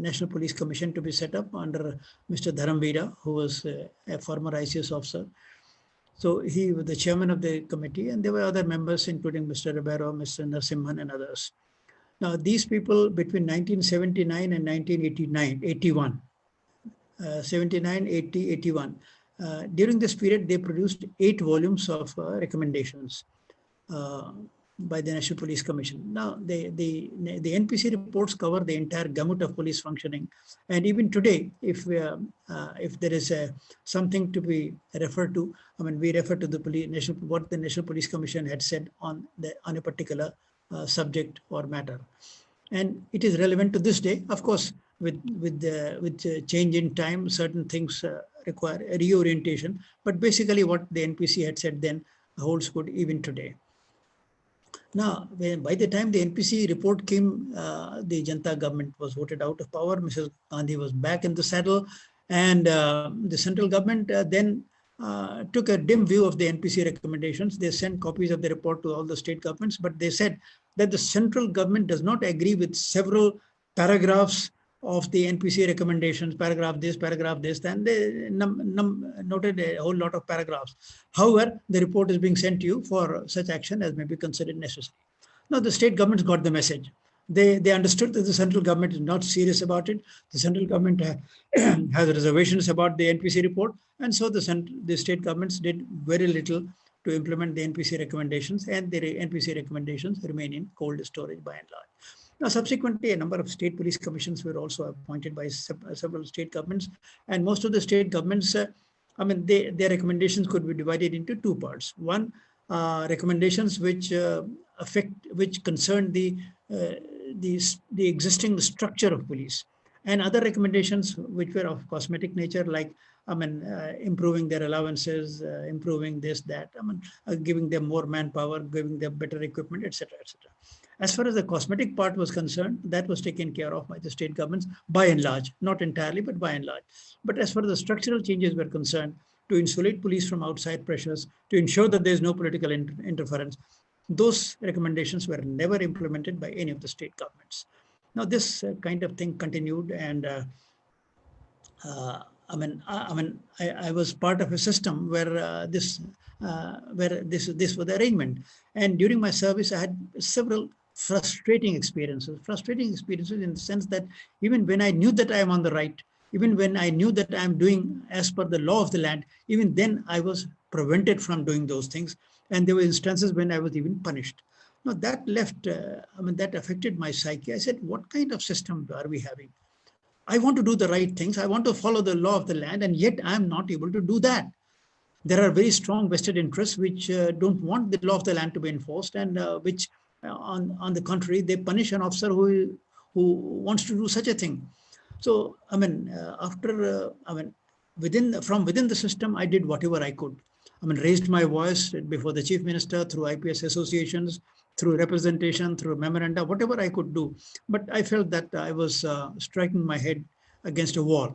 National Police Commission to be set up under Mr. Dharamveera, who was a former ICS officer. So he was the chairman of the committee, and there were other members, including Mr. Ribeiro, Mr. Narasimhan, and others. Now, these people between 1979 and 1981, 79, 80, 81, during this period, they produced 8 volumes of recommendations by the National Police Commission. Now, the NPC reports cover the entire gamut of police functioning, and even today, if there is something to be referred to, I mean, we refer to the what the National Police Commission had said on a particular subject or matter, and it is relevant to this day. Of course, with change in time, certain things require a reorientation, but basically what the NPC had said then holds good even today. Now, by the time the NPC report came, the Janata government was voted out of power. Mrs. Gandhi was back in the saddle, and the central government then took a dim view of the NPC recommendations. They sent copies of the report to all the state governments, but they said that the central government does not agree with several paragraphs of the NPC recommendations, paragraph this, and they noted a whole lot of paragraphs. However, the report is being sent to you for such action as may be considered necessary. Now, the state governments got the message. They understood that the central government is not serious about it. The central government has reservations about the NPC report, and so the state governments did very little to implement the NPC recommendations, and the NPC recommendations remain in cold storage by and large. Now, subsequently, a number of state police commissions were also appointed by several state governments, and most of the state governments, their recommendations could be divided into 2 parts. One, recommendations which concern the existing structure of police, and other recommendations which were of cosmetic nature, like improving their allowances, improving this, that, giving them more manpower, giving them better equipment, etc., etc. As far as the cosmetic part was concerned, that was taken care of by the state governments by and large, not entirely, but by and large. But as far as the structural changes were concerned, to insulate police from outside pressures, to ensure that there is no political interference, those recommendations were never implemented by any of the state governments. Now, this kind of thing continued, and I was part of a system where this was the arrangement. And during my service, I had several frustrating experiences in the sense that even when I knew that I am on the right, even when I knew that I am doing as per the law of the land, even then I was prevented from doing those things. And there were instances when I was even punished. Now that that affected my psyche. I said, what kind of system are we having? I want to do the right things. I want to follow the law of the land, and yet I am not able to do that. There are very strong vested interests which don't want the law of the land to be enforced, and which, on the contrary, they punish an officer who wants to do such a thing. So, from within the system, I did whatever I could. Raised my voice before the chief minister, through IPS associations, through representation, through memoranda, whatever I could do. But I felt that I was striking my head against a wall,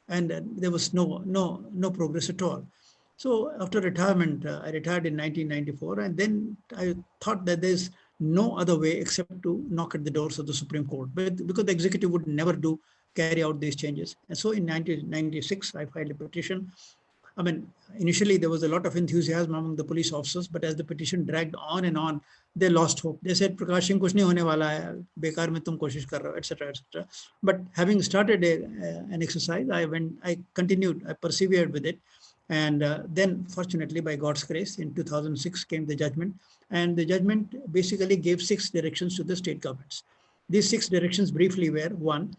and there was no progress at all. So after retirement, I retired in 1994, and then I thought that there's no other way except to knock at the doors of the Supreme Court, but because the executive would never carry out these changes. And so in 1996, I filed a petition. Initially there was a lot of enthusiasm among the police officers, but as the petition dragged on and on, they lost hope. They said, Prakash Singh, kuch nahi hone wala hai, bekar mein tum koshish kar rahe ho, etc., etc. But having started an exercise, I continued, I persevered with it. And then, fortunately, by God's grace, in 2006 came the judgment. And the judgment basically gave 6 directions to the state governments. These 6 directions briefly were: 1,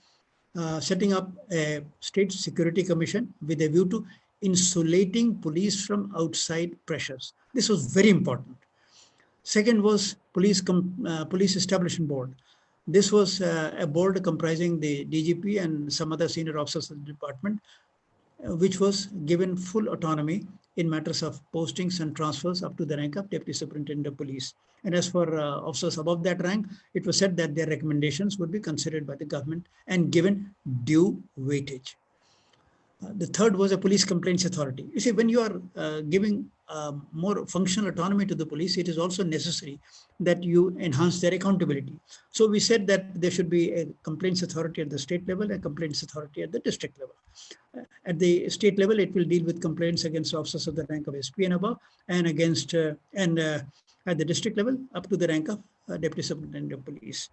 setting up a state security commission with a view to insulating police from outside pressures. This was very important. Second was police establishment board. This was a board comprising the DGP and some other senior officers of the department, which was given full autonomy in matters of postings and transfers up to the rank of Deputy Superintendent of Police. And as for officers above that rank, it was said that their recommendations would be considered by the government and given due weightage. The third was a police complaints authority. You see, when you are giving more functional autonomy to the police, it is also necessary that you enhance their accountability. So we said that there should be a complaints authority at the state level, a complaints authority at the district level. At the state level, it will deal with complaints against officers of the rank of SP and above, and against at the district level up to the rank of deputy superintendent of police.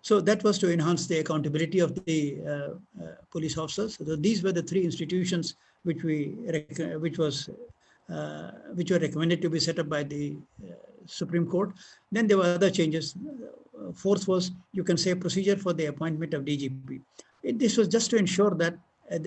So that was to enhance the accountability of the police officers. So these were the three institutions which were recommended to be set up by the Supreme Court. Then there were other changes. Fourth was, you can say, procedure for the appointment of DGP. This was just to ensure that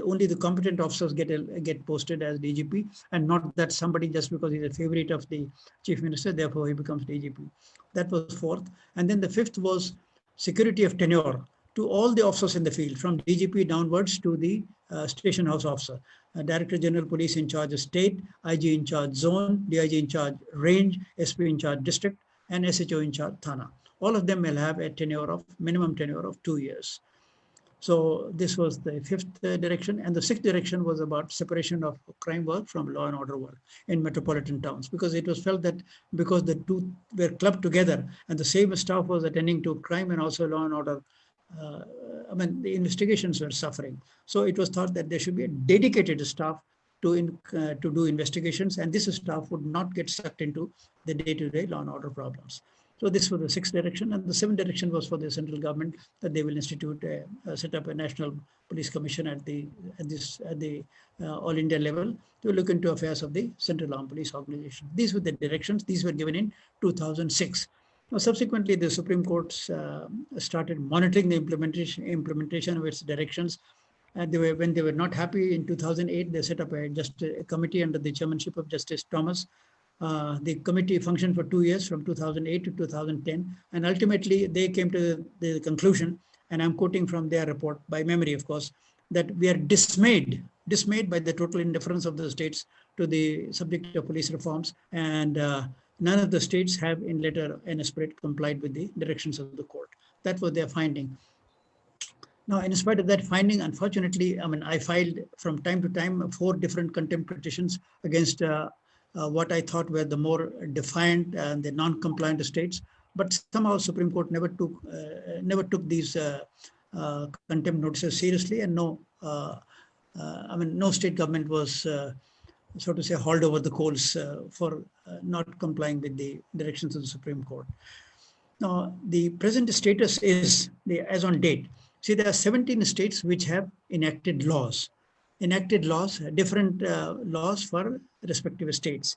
only the competent officers get posted as DGP, and not that somebody, just because he's a favorite of the chief minister, therefore he becomes DGP. That was fourth. And then the fifth was security of tenure to all the officers in the field, from DGP downwards to the station house officer. Director General Police in charge of state, IG in charge zone, DIG in charge range, SP in charge district, and SHO in charge Thana. All of them will have a minimum tenure of 2 years. So this was the fifth direction. And the sixth direction was about separation of crime work from law and order work in metropolitan towns, because it was felt that because the two were clubbed together and the same staff was attending to crime and also law and order, the investigations were suffering. So it was thought that there should be a dedicated staff to do investigations, and this staff would not get sucked into the day-to-day law and order problems. So this was the sixth direction, and the seventh direction was for the central government, that they will institute set up a national police commission at the all India level to look into affairs of the central armed police organization. These were the directions. These were given in 2006. Now, subsequently, the Supreme Court started monitoring the implementation of its directions. And when they were not happy in 2008, they set up a committee under the chairmanship of Justice Thomas. The committee functioned for 2 years, from 2008 to 2010, and ultimately they came to the conclusion, and I'm quoting from their report by memory, of course, that we are dismayed by the total indifference of the states to the subject of police reforms, and none of the states have in letter and spirit complied with the directions of the court. That was their finding. Now, in spite of that finding, unfortunately, I filed from time to time 4 different contempt petitions against what I thought were the more defiant and the non-compliant states, but somehow Supreme Court never took these contempt notices seriously, and no state government was, so to say, hauled over the coals for not complying with the directions of the Supreme Court. Now, the present status is, as on date, see, there are 17 states which have enacted laws, different laws for respective states.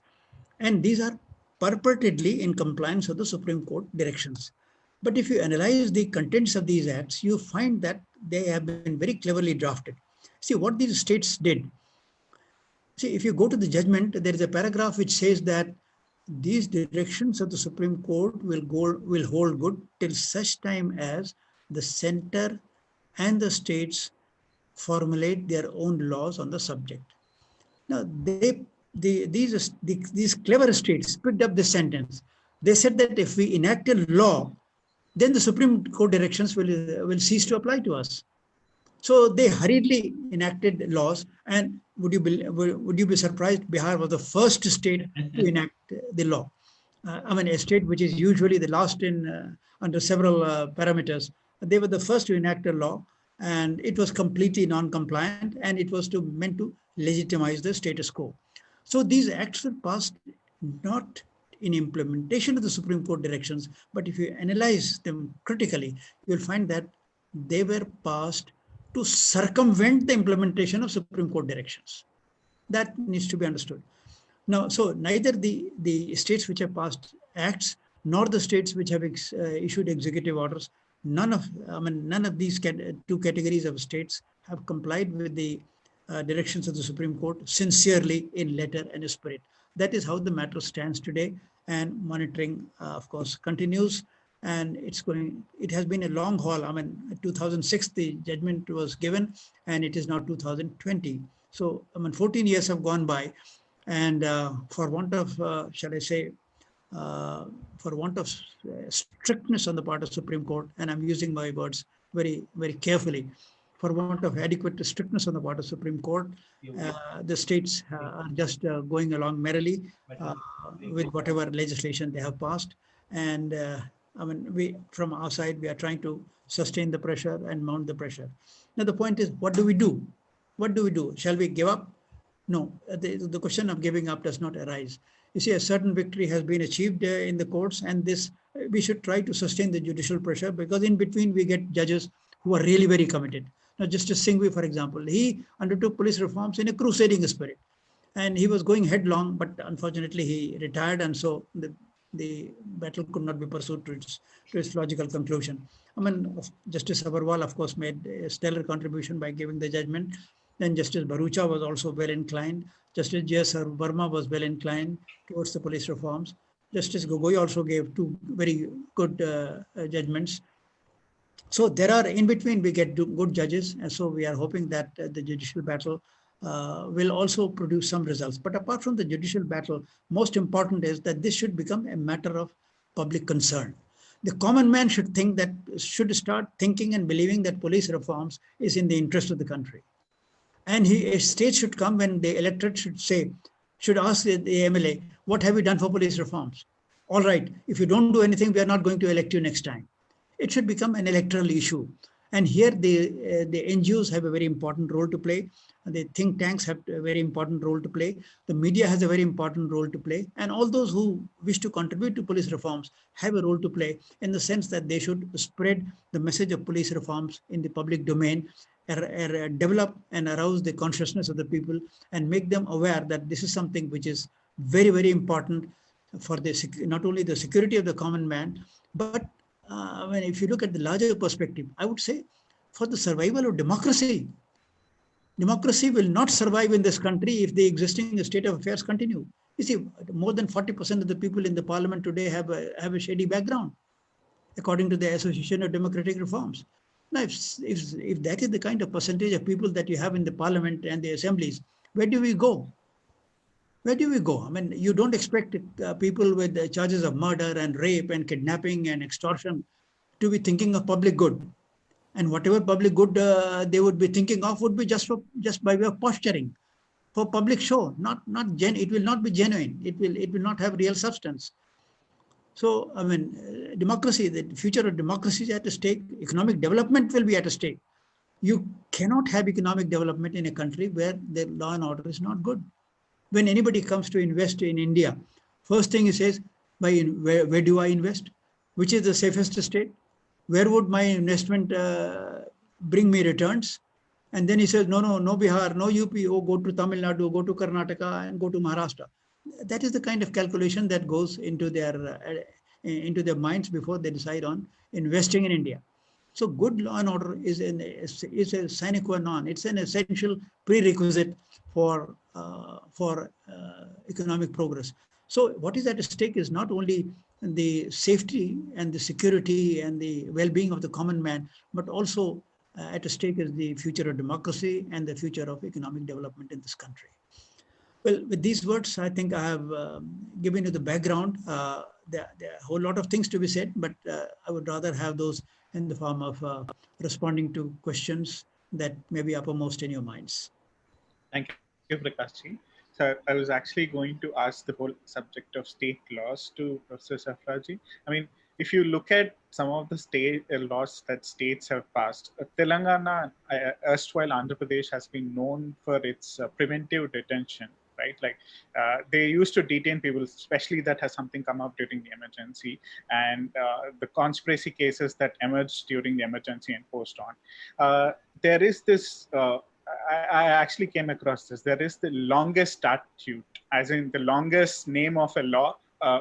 And these are purportedly in compliance with the Supreme Court directions. But if you analyze the contents of these acts, you find that they have been very cleverly drafted. See, what these states did. See, if you go to the judgment, there is a paragraph which says that these directions of the Supreme Court will hold good till such time as the center and the states formulate their own laws on the subject. Now, these clever states picked up this sentence. They said that if we enact a law, then the Supreme Court directions will cease to apply to us. So they hurriedly enacted laws, and would you be surprised? Bihar was the first state to enact the law. A state which is usually the last in under several parameters. They were the first to enact a law, and it was completely non-compliant, and it was meant to legitimize the status quo. So these acts were passed not in implementation of the Supreme Court directions, but if you analyze them critically, you'll find that they were passed to circumvent the implementation of Supreme Court directions. That needs to be understood. Now, so neither the states which have passed acts nor the states which have issued executive orders, none of these 2 categories of states have complied with the directions of the Supreme Court sincerely in letter and spirit. That is how the matter stands today, and monitoring, of course, continues. And it has been a long haul. 2006, the judgment was given, and it is now 2020. So, 14 years have gone by, and for want of, for want of strictness on the part of Supreme Court, and I'm using my words very, very carefully, for want of adequate strictness on the part of Supreme Court, the states are just going along merrily with whatever legislation they have passed. And I mean, we, from our side, we are trying to sustain the pressure and mount the pressure. Now, the point is, what do we do? What do we do? Shall we give up? No, the question of giving up does not arise. You see, a certain victory has been achieved in the courts, and this we should try to sustain the judicial pressure, because in between we get judges who are really very committed. Now, Justice Singhvi, for example, he undertook police reforms in a crusading spirit, and he was going headlong, but unfortunately he retired, and so the battle could not be pursued to its logical conclusion. I mean, Justice Agarwal, of course, made a stellar contribution by giving the judgment. Then Justice Bharucha was also well inclined. Justice J.S. Verma was well inclined towards the police reforms. Justice Gogoi also gave two very good judgments. So there are, in between, we get good judges, and so we are hoping that the judicial battle will also produce some results. But apart from the judicial battle, most important is that this should become a matter of public concern. The common man should start thinking and believing that police reforms is in the interest of the country. And a stage should come when the electorate should ask the MLA, what have you done for police reforms? All right, if you don't do anything, we are not going to elect you next time. It should become an electoral issue. And here the NGOs have a very important role to play. The think tanks have a very important role to play. The media has a very important role to play. And all those who wish to contribute to police reforms have a role to play, in the sense that they should spread the message of police reforms in the public domain, develop and arouse the consciousness of the people, and make them aware that this is something which is very, very important for not only the security of the common man, but when if you look at the larger perspective, I would say for the survival of democracy. Democracy will not survive in this country if the existing state of affairs continue. You see, more than 40% of the people in the parliament today have a shady background, according to the Association of Democratic Reforms. Now, if that is the kind of percentage of people that you have in the parliament and the assemblies, where do we go? Where do we go? I mean, you don't expect people with charges of murder and rape and kidnapping and extortion to be thinking of public good. And whatever public good they would be thinking of would be just by way of posturing, for public show. It will not be genuine. It will not have real substance. So, I mean, democracy, the future of democracy is at stake. Economic development will be at stake. You cannot have economic development in a country where the law and order is not good. When anybody comes to invest in India, first thing he says, where do I invest? Which is the safest state? Where would my investment bring me returns? And then he says, no Bihar, no UP, go to Tamil Nadu, go to Karnataka, and go to Maharashtra. That is the kind of calculation that goes into their minds before they decide on investing in India. So good law and order is a sine qua non. It's an essential prerequisite for economic progress. So what is at stake is not only the safety and the security and the well-being of the common man, but also at stake is the future of democracy and the future of economic development in this country. Well, with these words, I think I have given you the background. There are a whole lot of things to be said, but I would rather have those in the form of responding to questions that may be uppermost in your minds. Thank you, Prakashji. So I was actually going to ask the whole subject of state laws to Professor Safraji. I mean, if you look at some of the state laws that states have passed, Telangana, erstwhile Andhra Pradesh, has been known for its preventive detention, right? Like they used to detain people, especially that has something come up during the emergency, and the conspiracy cases that emerged during the emergency and post on. There is this, I actually came across this, there is the longest statute, as in the longest name of a law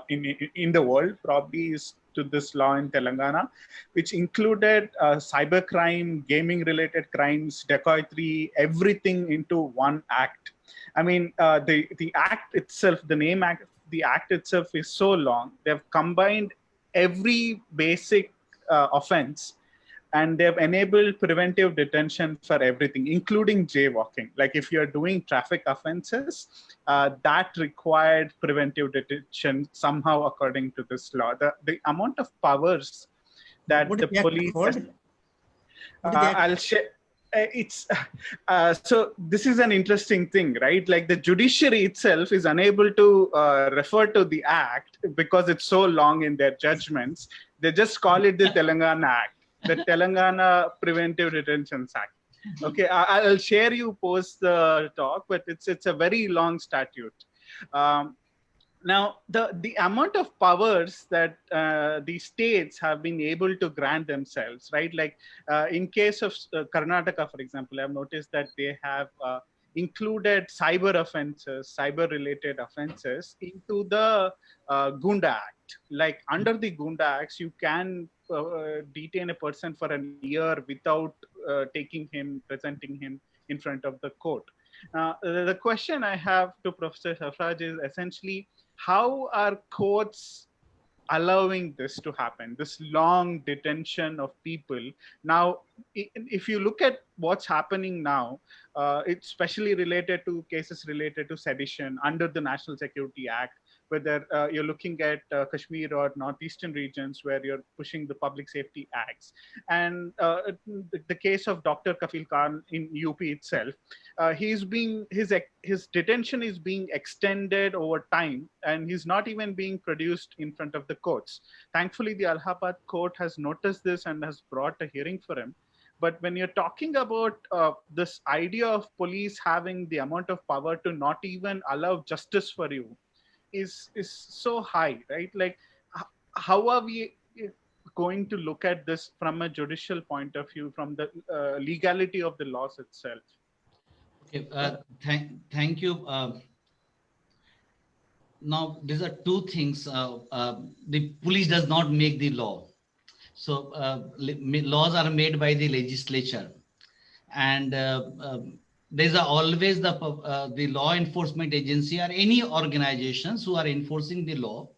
in the world, probably is to this law in Telangana, which included cybercrime, gaming-related crimes, dacoitry, everything into one act. I mean, the act itself, the act itself is so long. They've combined every basic offense, and they've enabled preventive detention for everything, including jaywalking. Like if you're doing traffic offenses, that required preventive detention somehow according to this law. The amount of powers that the police... I'll share. it's so this is an interesting thing, right? Like the judiciary itself is unable to refer to the act because it's so long in their judgments. They just call it the Telangana Act, the Telangana Preventive Detentions Act. Okay, I'll share you post the talk, but it's a very long statute. Now, the amount of powers that the states have been able to grant themselves, right? Like in case of Karnataka, for example, I've noticed that they have included cyber offenses, cyber-related offenses into the Gunda Act. Like under the Gunda Acts, you can detain a person for a year without presenting him in front of the court. The question I have to Professor Sarfraz is essentially, how are courts allowing this to happen, this long detention of people? Now, if you look at what's happening now, it's especially related to cases related to sedition under the National Security Act, whether you're looking at Kashmir or northeastern regions where you're pushing the public safety acts. And the case of Dr. Kafil Khan in UP itself, his detention is being extended over time, and he's not even being produced in front of the courts. Thankfully, the Allahabad court has noticed this and has brought a hearing for him. But when you're talking about this idea of police having the amount of power to not even allow justice for you, is so high, right? Like, how are we going to look at this from a judicial point of view, from the legality of the laws itself? Okay, thank you. Now, these are two things. The police does not make the law. So laws are made by the legislature, and there's always the law enforcement agency or any organizations who are enforcing the law.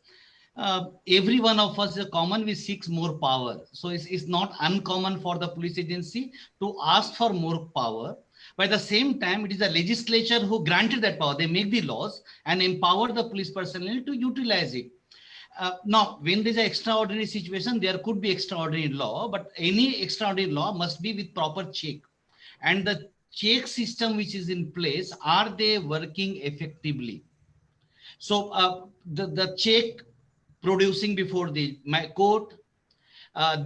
Every one of us is common, we seek more power. So it's not uncommon for the police agency to ask for more power. By the same time, it is the legislature who granted that power. They make the laws and empower the police personnel to utilize it. Now, when there's an extraordinary situation, there could be extraordinary law, but any extraordinary law must be with proper check. And the check system which is in place, are they working effectively? So the check producing before the court,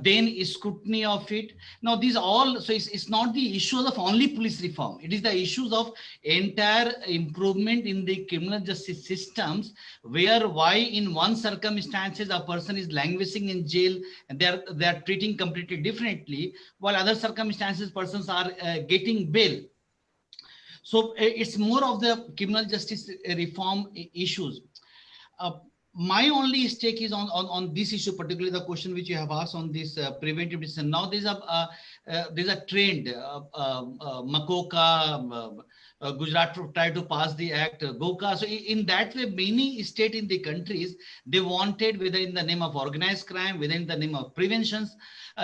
then scrutiny of it. Now these all, so it's not the issues of only police reform. It is the issues of entire improvement in the criminal justice systems, why in one circumstances a person is languishing in jail and they are treating completely differently, while other circumstances persons are getting bail. So it's more of the criminal justice reform issues. My only stake is on this issue, particularly the question which you have asked on this preventive medicine. Now there's a trend. Makoka, Gujarat tried to pass the act, Goka. So in that way, many states in the countries, they wanted, whether in the name of organized crime, whether in the name of preventions,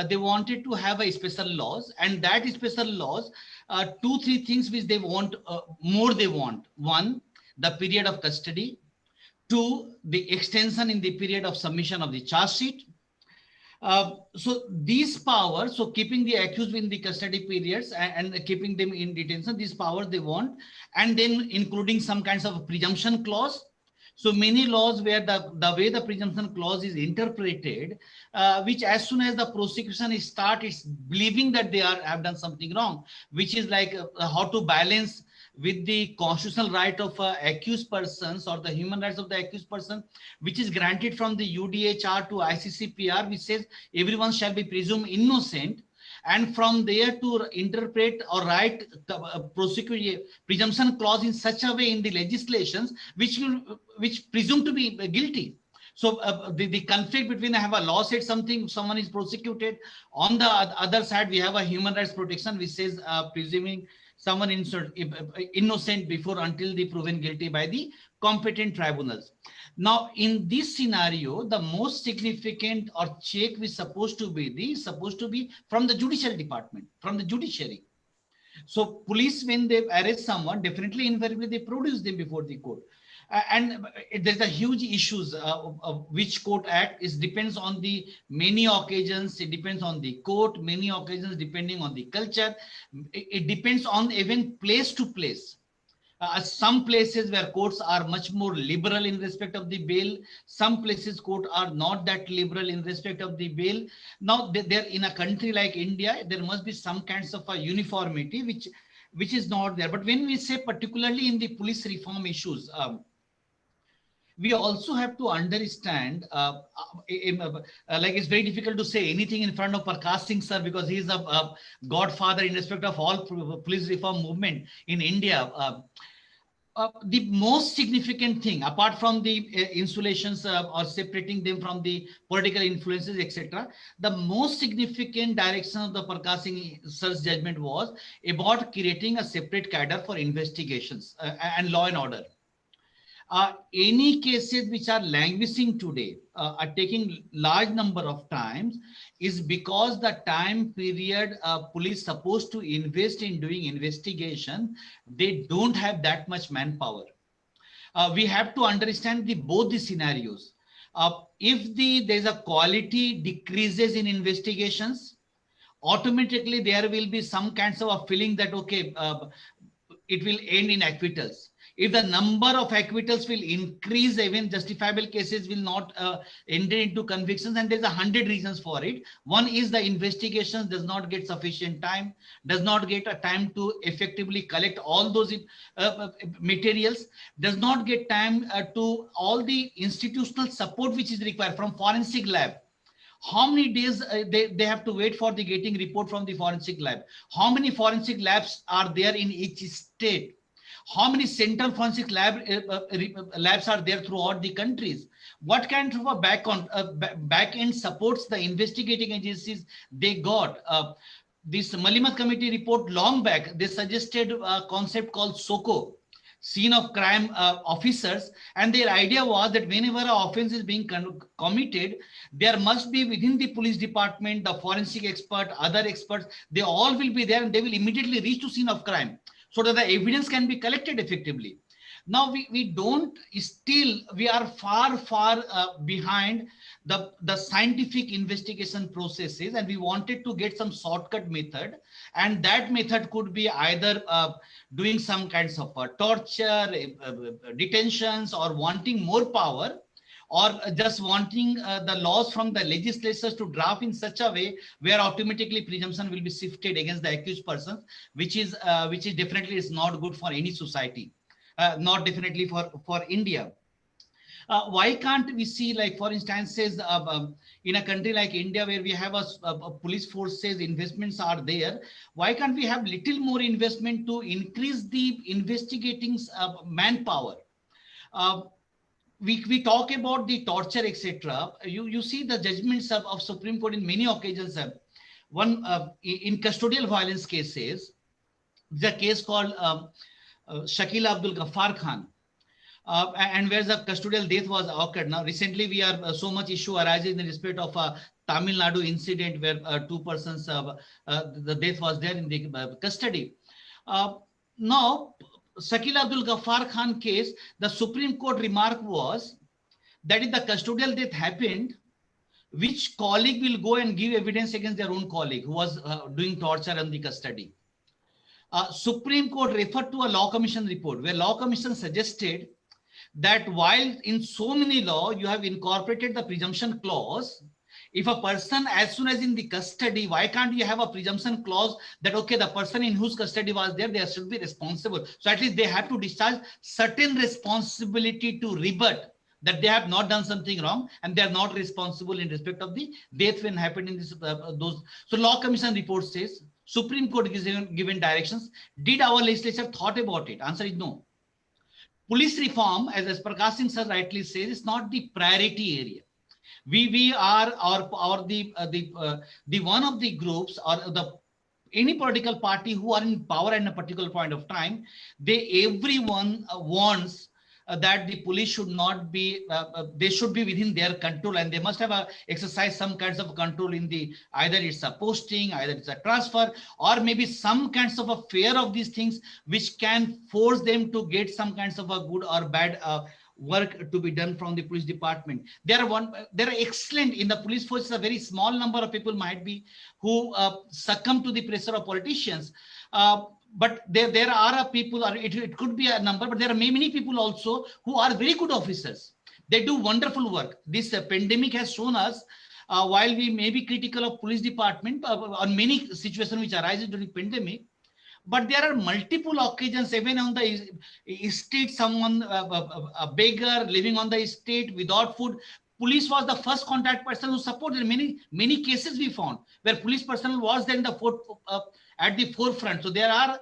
they wanted to have a special laws, and that special laws, 2-3 things which they want, more they want. One, the period of custody. 2, the extension in the period of submission of the charge sheet. So these powers, so keeping the accused in the custody periods and keeping them in detention, these powers they want, and then including some kinds of presumption clause. So many laws where the way the presumption clause is interpreted, which as soon as the prosecution starts, it's believing that they have done something wrong, which is like how to balance with the constitutional right of accused persons or the human rights of the accused person, which is granted from the UDHR to ICCPR, which says everyone shall be presumed innocent, and from there to interpret or write prosecute presumption clause in such a way in the legislations which presume to be guilty. So the conflict between, I have a law said something, someone is prosecuted. On the other side, we have a human rights protection which says presuming someone innocent before until they proven guilty by the competent tribunals. Now, in this scenario, the most significant or check is supposed to be from the judicial department, from the judiciary. So police, when they arrest someone, definitely invariably they produce them before the court. And there's a huge issues of which court act is depends on the many occasions. It depends on the court, many occasions depending on the culture. It depends on even place to place. Some places where courts are much more liberal in respect of the bail. Some places court are not that liberal in respect of the bail. Now, there in a country like India, there must be some kinds of a uniformity which is not there. But when we say particularly in the police reform issues, we also have to understand, like it's very difficult to say anything in front of Prakash Singh sir, because he is a godfather in respect of all police reform movement in India. The most significant thing, apart from the insulations or separating them from the political influences, etc., the most significant direction of the Prakash Singh sir's judgment was about creating a separate cadre for investigations and law and order. Any cases which are languishing today are taking large number of times is because the time period police supposed to invest in doing investigation, they don't have that much manpower. We have to understand both the scenarios. If there's a quality decreases in investigations, automatically there will be some kinds of a feeling that okay, it will end in acquittals. If the number of acquittals will increase, even justifiable cases will not enter into convictions, and there's 100 reasons for it. One is the investigations does not get sufficient time, does not get a time to effectively collect all those materials, does not get time to all the institutional support which is required from forensic lab. How many days they have to wait for the getting report from the forensic lab? How many forensic labs are there in each state? How many central forensic labs are there throughout the countries? What kind of a back end supports the investigating agencies they got? This Malimat committee report long back, they suggested a concept called SOCO, scene of crime officers, and their idea was that whenever an offense is being committed, there must be within the police department, the forensic expert, other experts, they all will be there and they will immediately reach to scene of crime, so that the evidence can be collected effectively. Now we are far behind the scientific investigation processes, and we wanted to get some shortcut method, and that method could be either doing some kinds of torture, detentions, or wanting more power, or just wanting the laws from the legislatures to draft in such a way where automatically presumption will be shifted against the accused person, which is definitely is not good for any society, not definitely for India. Why can't we see, like for instances, in a country like India where we have a police forces, investments are there, why can't we have little more investment to increase the investigating manpower? We talk about the torture, etc. You see the judgments of Supreme Court in many occasions. One in custodial violence cases, the case called Shakil Abdul Ghaffar Khan, and where the custodial death was occurred. Now recently we are so much issue arises in respect of Tamil Nadu incident where two persons the death was there in the custody. Now Shakil Abdul Ghaffar Khan case, the Supreme Court remark was that if the custodial death happened, which colleague will go and give evidence against their own colleague who was doing torture in the custody? Supreme Court referred to a law commission report where law commission suggested that while in so many law you have incorporated the presumption clause, if a person as soon as in the custody, why can't you have a presumption clause that okay, the person in whose custody was there, they should be responsible. So at least they have to discharge certain responsibility to rebut that they have not done something wrong and they are not responsible in respect of the death when happened in this those. So law commission report says Supreme Court given directions. Did our legislature thought about it? Answer is no. Police reform, as Prakash Singh sir rightly says, is not the priority area. We are the one of the groups or the any political party who are in power at a particular point of time, everyone wants that the police should not be they should be within their control, and they must have exercise some kinds of control in the either it's a posting, either it's a transfer, or maybe some kinds of a fear of these things which can force them to get some kinds of a good or bad work to be done from the police department. There are excellent in the police force. A very small number of people might be who succumb to the pressure of politicians. But there are people, or it could be a number, but there are many people also who are very good officers. They do wonderful work. This pandemic has shown us, while we may be critical of police department on many situations which arises during pandemic, but there are multiple occasions, even on the street, someone, a beggar living on the street without food. Police was the first contact person who supported. Many cases we found where police personnel was then at the forefront. So there are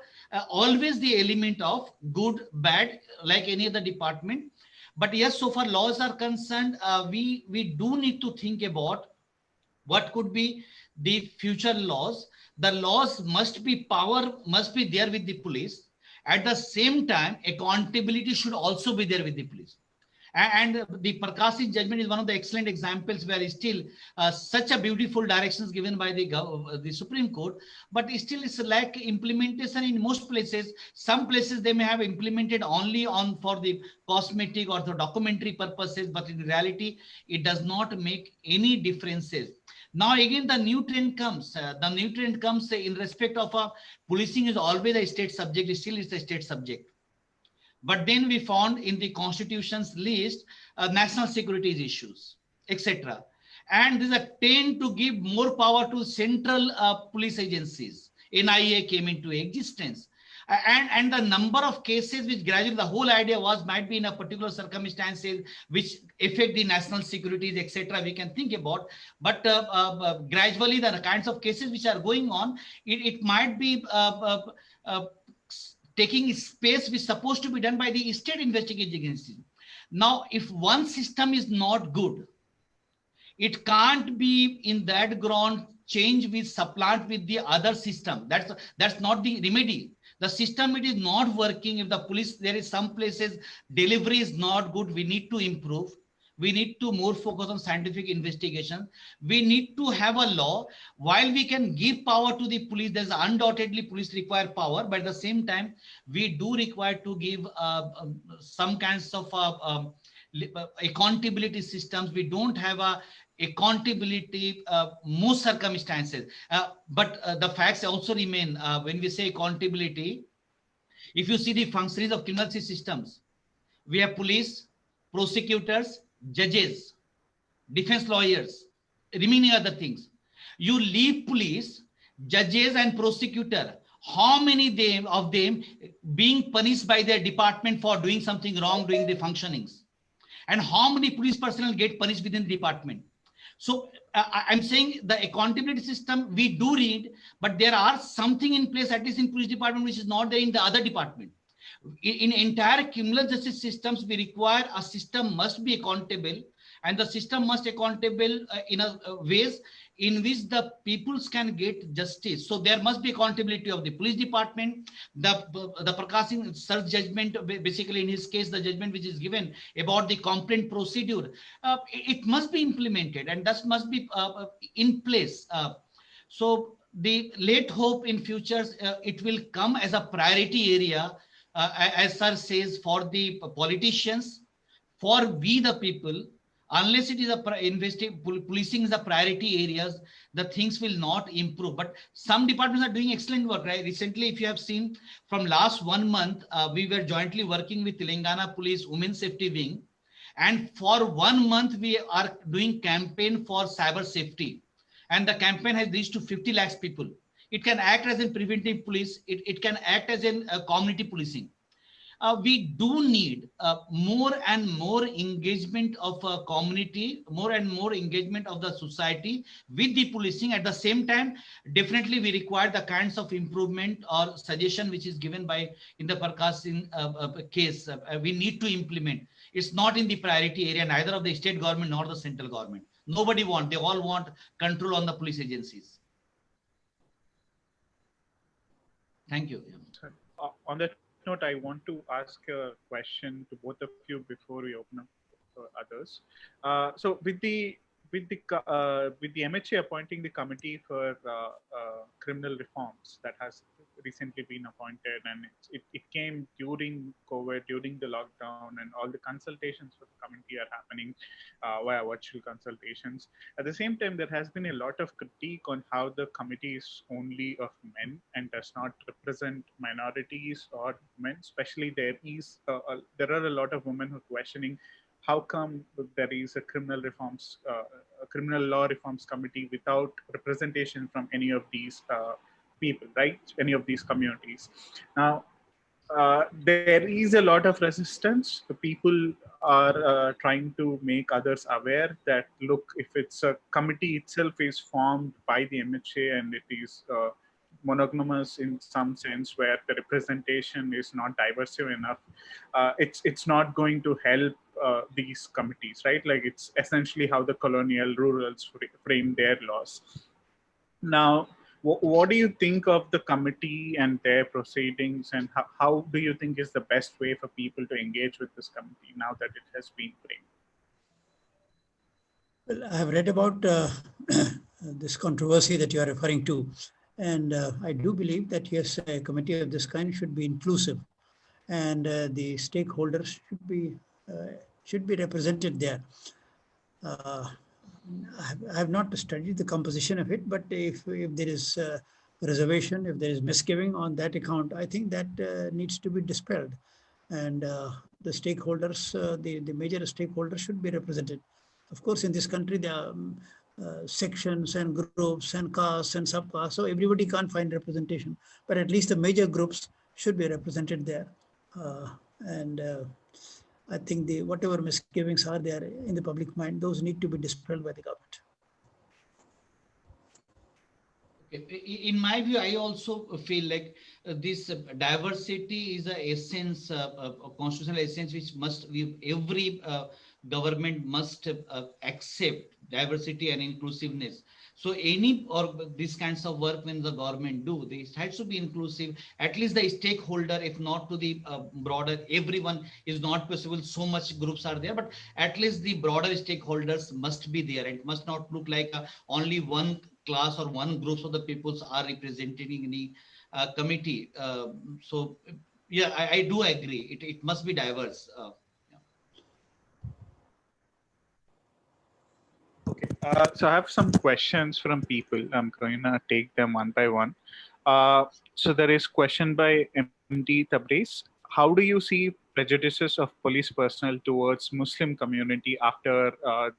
always the element of good, bad, like any other department. But yes, so far laws are concerned, we do need to think about what could be the future laws. The laws must be there with the police. At the same time, accountability should also be there with the police. And the Prakash's judgment is one of the excellent examples where still such a beautiful directions given by the Supreme Court, but still it's lack implementation in most places. Some places they may have implemented only for the cosmetic or the documentary purposes, but in reality, it does not make any differences. Now again, the new trend comes. In respect of policing is always a state subject. Still, it's a state subject. But then we found in the constitution's list national security issues, etc. And there's a tend to give more power to central police agencies. NIA came into existence. And the number of cases which gradually, the whole idea was might be in a particular circumstances which affect the national securities, etc. we can think about. But gradually the kinds of cases which are going on, it might be taking space which is supposed to be done by the state investigating agencies. Now, if one system is not good, it can't be in that ground change with supplant with the other system. That's not the remedy. The system, it is not working. If the police, there is some places delivery is not good, we need to improve. We need to more focus on scientific investigation. We need to have a law. While we can give power to the police, there's undoubtedly police require power, but at the same time, we do require to give some kinds of accountability systems. We don't have a accountability most circumstances, but the facts also remain. When we say accountability, if you see the functionaries of criminal justice systems, we have police, prosecutors, judges, defense lawyers, remaining other things. You leave police, judges and prosecutor, how many of them being punished by their department for doing something wrong during the functionings, and how many police personnel get punished within the department? So I'm saying the accountability system we do read, but there are something in place, at least in police department, which is not there in the other department. In entire criminal justice systems, we require a system must be accountable, and the system must accountable in a ways in which the peoples can get justice. So there must be accountability of the police department. The Prakash Sir's judgment, basically in his case, the judgment which is given about the complaint procedure, it must be implemented, and that must be in place. So the late hope in futures, it will come as a priority area, as Sir says, for the politicians, for we the people. Unless it is policing is a priority areas, the things will not improve. But some departments are doing excellent work, right? Recently, if you have seen, from last 1 month, we were jointly working with Telangana Police Women's Safety Wing, and for 1 month we are doing campaign for cyber safety, and the campaign has reached to 50 lakhs people. It can act as a preventive police. It can act as in community policing. We do need more and more engagement of a community, more and more engagement of the society with the policing. At the same time, definitely we require the kinds of improvement or suggestion which is given by in the Prakash case. We need to implement. It's not in the priority area, neither of the state government nor the central government. Nobody want, they all want control on the police agencies. Thank you. On that note, I want to ask a question to both of you before we open up for others. So with the with the MHA appointing the committee for criminal reforms that has recently been appointed, and it came during COVID, during the lockdown, and all the consultations for the committee are happening via virtual consultations. At the same time, there has been a lot of critique on how the committee is only of men and does not represent minorities or men. Especially there are a lot of women who are questioning how come there is a criminal law reforms committee without representation from any of these people, right? Any of these communities. Now, there is a lot of resistance. The people are trying to make others aware that, look, if it's a committee itself is formed by the MHA and it is monogamous in some sense where the representation is not diverse enough, it's not going to help these committees, right? Like, it's essentially how the colonial rurals frame their laws. Now, what do you think of the committee and their proceedings, and how do you think is the best way for people to engage with this committee now that it has been framed? Well, I have read about this controversy that you are referring to, and I do believe that yes, a committee of this kind should be inclusive, and the stakeholders should be represented there. I have not studied the composition of it, but if there is reservation, if there is misgiving on that account, I think that needs to be dispelled, and the stakeholders, the major stakeholders should be represented. Of course, in this country, there are sections and groups and castes and subcastes, so everybody can't find representation, but at least the major groups should be represented there. I think whatever misgivings are there in the public mind, those need to be dispelled by the government. In my view, I also feel like this diversity is a essence, a constitutional essence, which every government must accept diversity and inclusiveness. So these kinds of work when the government do, this has to be inclusive. At least the stakeholder, if not to the broader, everyone is not possible. So much groups are there, but at least the broader stakeholders must be there. It must not look like only one class or one group of the peoples are representing in the committee. So yeah, I do agree. It must be diverse. Okay, so I have some questions from people. I'm going to take them one by one. So there is question by MD Tabriz. How do you see prejudices of police personnel towards Muslim community after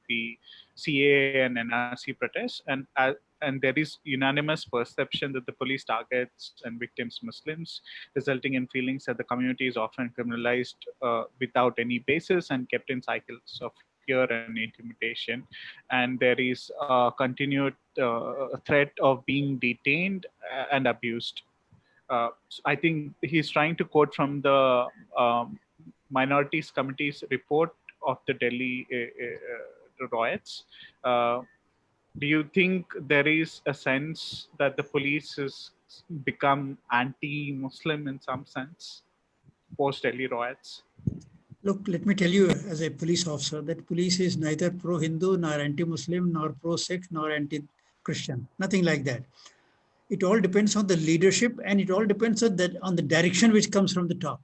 the CAA and NRC protests? And there is unanimous perception that the police targets and victims Muslims, resulting in feelings that the community is often criminalized without any basis and kept in cycles of fear and intimidation. And there is a continued threat of being detained and abused. So I think he's trying to quote from the Minorities Committee's report of the Delhi riots. Do you think there is a sense that the police has become anti-Muslim in some sense post-Delhi riots? Look, let me tell you as a police officer that police is neither pro-Hindu, nor anti-Muslim, nor pro-Sikh, nor anti-Christian, nothing like that. It all depends on the leadership, and it all depends on the direction which comes from the top.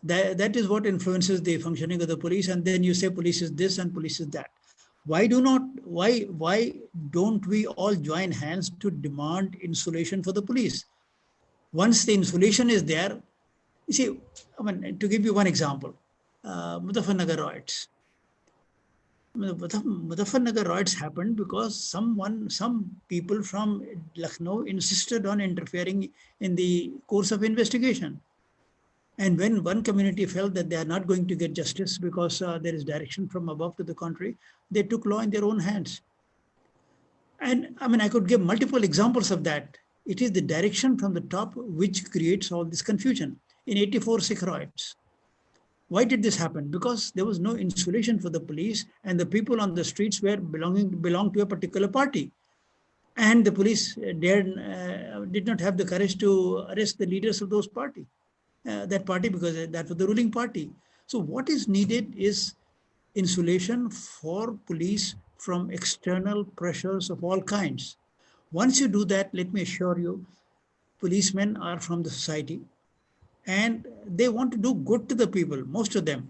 That is what influences the functioning of the police, and then you say police is this and police is that. Why don't we all join hands to demand insulation for the police? Once the insulation is there, you see, I mean, to give you one example, Muzaffarnagar riots. Muzaffarnagar riots happened because some people from Lucknow insisted on interfering in the course of investigation. And when one community felt that they are not going to get justice because there is direction from above to the contrary, they took law in their own hands. And I mean, I could give multiple examples of that. It is the direction from the top which creates all this confusion. In 84 Sikh riots, why did this happen? Because there was no insulation for the police, and the people on the streets belonged to a particular party. And the police did not have the courage to arrest the leaders of that party, because that was the ruling party. So what is needed is insulation for police from external pressures of all kinds. Once you do that, let me assure you, policemen are from the society and they want to do good to the people, most of them.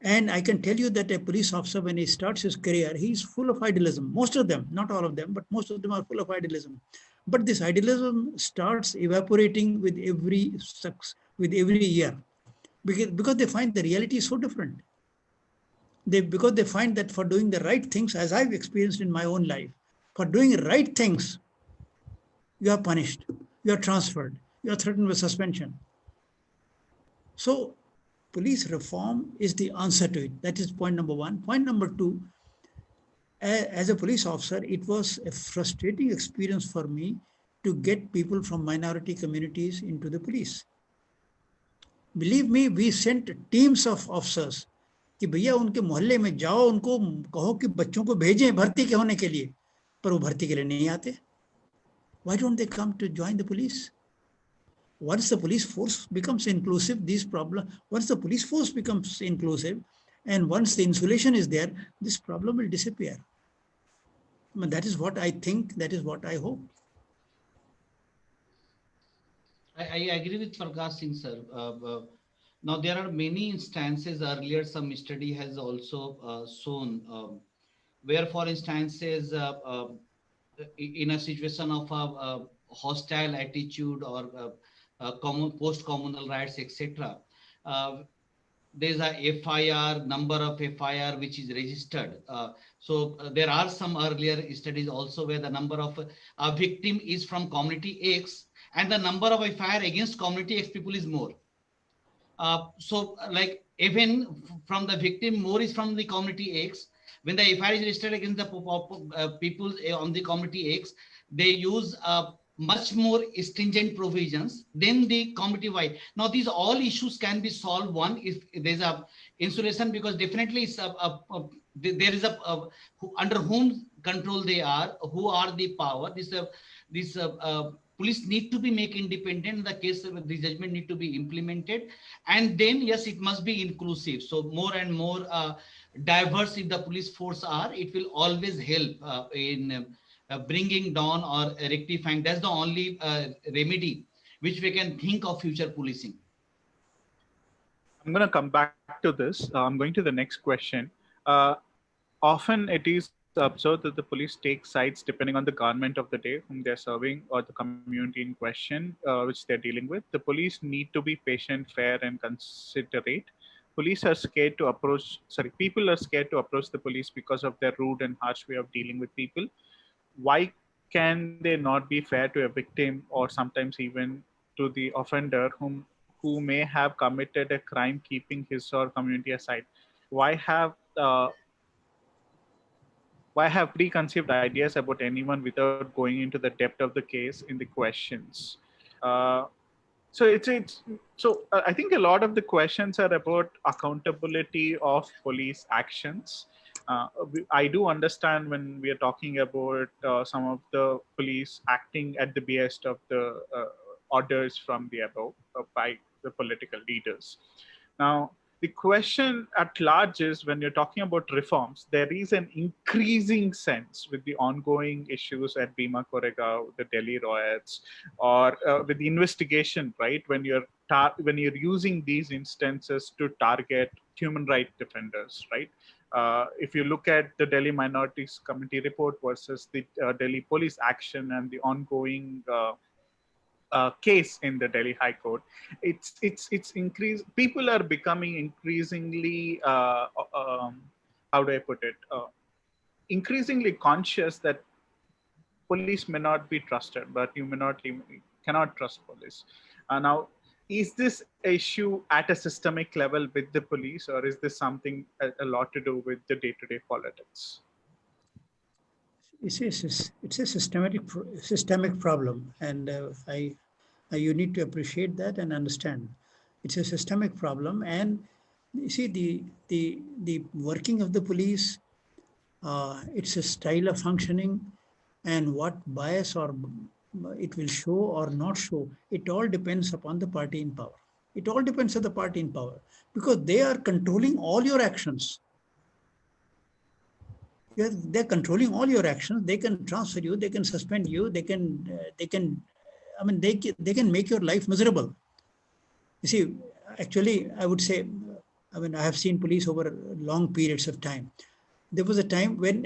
And I can tell you that a police officer, when he starts his career, he's full of idealism. Most of them, not all of them, but most of them are full of idealism. But this idealism starts evaporating with every year, because they find the reality is so different. Because they find that for doing the right things, as I've experienced in my own life, for doing right things, you are punished, you are transferred, you are threatened with suspension. So police reform is the answer to it. That is point number one. Point number two, as a police officer, it was a frustrating experience for me to get people from minority communities into the police. Believe me, we sent teams of officers कि भैया उनके मोहल्ले में जाओ, उनको कहो कि बच्चों को भेजें भर्ती के होने के लिए, पर वो भर्ती के लिए नहीं आते. Why don't they come to join the police? Once the police force becomes inclusive, these problems, once the police force becomes inclusive, and once the insulation is there, this problem will disappear. I mean, that is what I think, that is what I hope. I agree with Prakash Singh, sir. Now, there are many instances earlier, some study has also shown where, for instances, in a situation of a hostile attitude or post-communal rights, etc., there's a FIR, number of FIR which is registered. So there are some earlier studies also where the number of a victim is from community X and the number of FIR against community X people is more. So like even from the victim, more is from the community X. When the FIR is registered against the people on the community X, they use much more stringent provisions than the community wide. Now, these all issues can be solved. One, if there's a insulation, because definitely it's there is a under whom control they are, who are the power. This police need to be make independent. The case of the judgment need to be implemented, and then yes, it must be inclusive. So more and more diverse if the police force are, it will always help in bringing down or rectifying. That's the only remedy which we can think of future policing. I'm going to come back to this. I'm going to the next question. Often it is observed that the police take sides depending on the government of the day whom they're serving or the community in question which they're dealing with. The police need to be patient, fair, and considerate. People are scared to approach the police because of their rude and harsh way of dealing with people. Why can they not be fair to a victim or sometimes even to the offender who may have committed a crime, keeping his or community aside? Why have preconceived ideas about anyone without going into the depth of the case in the questions? So I think a lot of the questions are about accountability of police actions. I do understand when we are talking about some of the police acting at the behest of the orders from the above by the political leaders. Now, the question at large is, when you're talking about reforms, there is an increasing sense with the ongoing issues at Bhima Koregaon, the Delhi riots, or with the investigation, right? When you're using these instances to target human rights defenders, right? If you look at the Delhi Minorities Committee report versus the Delhi police action and the ongoing case in the Delhi High Court, it's increased. People are becoming increasingly, how do I put it? Increasingly conscious that police may not be trusted, but you cannot trust police. Now, is this issue at a systemic level with the police, or is this something a lot to do with the day-to-day politics? It's a systemic problem, and you need to appreciate that and understand. It's a systemic problem, and you see the working of the police. It's a style of functioning, and what bias or it will show or not show. It all depends upon the party in power. It all depends on the party in power, because they are controlling all your actions. They're controlling all your actions. They can transfer you. They can suspend you. They can. I mean, they can make your life miserable. You see, actually, I would say, I mean, I have seen police over long periods of time. There was a time when